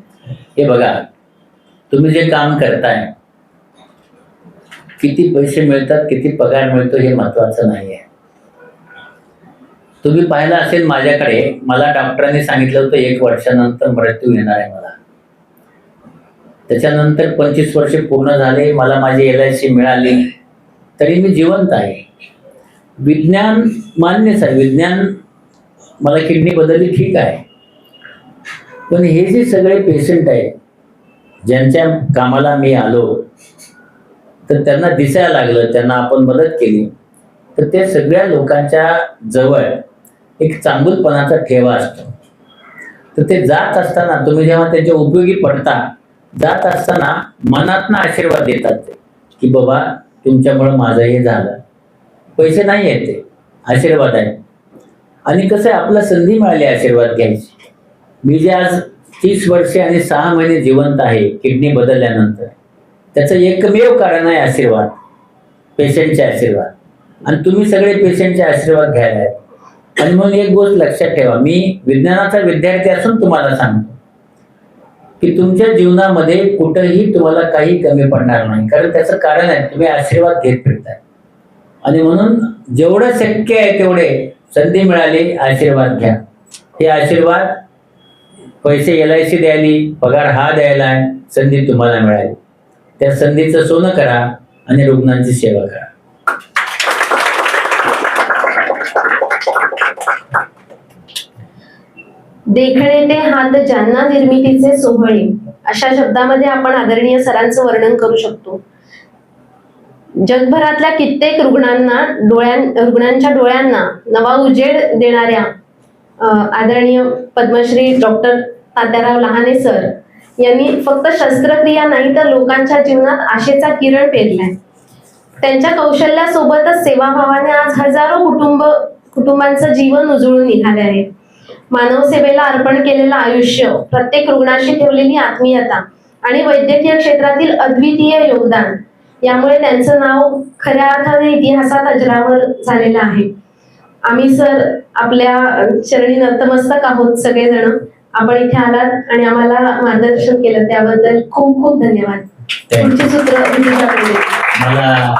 Speaker 2: हे बघा, तुम्ही जे काम करताय, किती पैसे मिळतात, किती पगार मिळतो हे महत्वाचं नाहीये. तुम्ही पाहिलं असेल माझ्याकडे, मला डॉक्टरांनी सांगितलं होतं 1 वर्षानंतर मृत्यू येणार आहे मला. त्याच्यानंतर 25 वर्ष पूर्ण झाले, मला माझी LIC मिळाली, तरी मी जिवंत आहे. विज्ञान मान्यच आहे, विज्ञान मला किडनी बदलली, ठीक आहे. पण हे जे सगळे पेशंट आहेत ज्यांच्या कामाला मी आलो, तर त्यांना दिसायला लागलं, त्यांना आपण मदत केली, तर त्या सगळ्या लोकांच्या जवळ एक चांगुलपणाचा ठेवा असतो. तर ते जात असताना, तुम्ही जेव्हा त्याच्या उपयोगी पडता, जात असताना मनातनं आशीर्वाद देतात ते, की बाबा तुमच्यामुळं माझं हे झालं. पैसे नाही आहेत, ते आशीर्वाद आहे. आणि कसं आहे, आपला संधी मिळाली आशीर्वाद घ्यायची. मी जे आज 30 वर्षे आणि 6 महिने जिवंत आहे किडनी बदलल्यानंतर, त्याचं एकमेव कारण आहे आशीर्वाद, पेशंटचे आशीर्वाद. आणि तुम्ही सगळे पेशंटचे आशीर्वाद घ्यायला आहेत. आणि म्हणून एक गोष्ट लक्षात ठेवा, मी विज्ञानाचा विद्यार्थी असून तुम्हाला सांगतो की तुमच्या जीवनामध्ये कुठंही तुम्हाला काही कमी पडणार नाही. कारण त्याचं कारण आहे, तुम्ही आशीर्वाद घेत फिरताय. आणि म्हणून जेवढं शक्य आहे तेवढे संधी मिळाली, आशीर्वाद घ्या. हे आशीर्वाद, पैसे LIC द्यायली, पगार हा द्यायला आहे, संधी तुम्हाला मिळाली. त्या संधीचं सोनं करा आणि रुग्णांची सेवा करा.
Speaker 1: देखणे ते हात ज्यांना निर्मितीचे सोहळे, अशा शब्दामध्ये आपण आदरणीय सरांचं वर्णन करू शकतो. जगभरातल्या कित्येक रुग्णांच्या डोळ्यांना नवा उजेड देणाऱ्या आदरणीय पद्मश्री डॉक्टर तात्याराव लहाने सर यांनी फक्त शस्त्रक्रिया नाही तर लोकांच्या जीवनात आशेचा किरण पेरलाय. त्यांच्या कौशल्यासोबतच सेवाभावाने आज हजारो कुटुंबांचं जीवन उजळून निघाले आहे. मानव सेवेला अर्पण केलेलं आयुष्य, प्रत्येक रुग्णाशी ठेवलेली आत्मीयता आणि वैद्यकीय क्षेत्रातील अद्वितीय योगदान यामुळे त्यांचं नाव खऱ्या अर्थाने इतिहासात अजरामर झालेलं आहे. आम्ही सर आपल्या चरणी नतमस्तक आहोत सगळेजण. आपण इथे आलात आणि आम्हाला मार्गदर्शन केलं त्याबद्दल खूप खूप धन्यवाद. पुढची सूत्र
Speaker 2: मला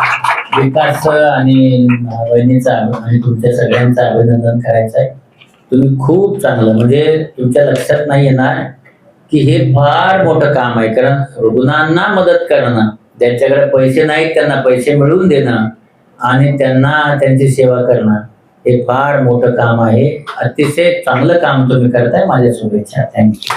Speaker 2: विकास आणि वहिनीचा आणि तुमच्या सगळ्यांचं अभिनंदन करायचं आहे. तुम्ही खूप चांगलं, म्हणजे तुमच्या लक्षात नाही येणार की हे फार मोठं काम आहे. कारण रुग्णांना मदत करणं, ज्यांच्याकडे पैसे नाहीत त्यांना पैसे मिळवून देणं आणि त्यांना त्यांची सेवा करणं, हे फार मोठं काम आहे. अतिशय चांगलं काम तुम्ही करताय. माझ्या शुभेच्छा. थँक्यू.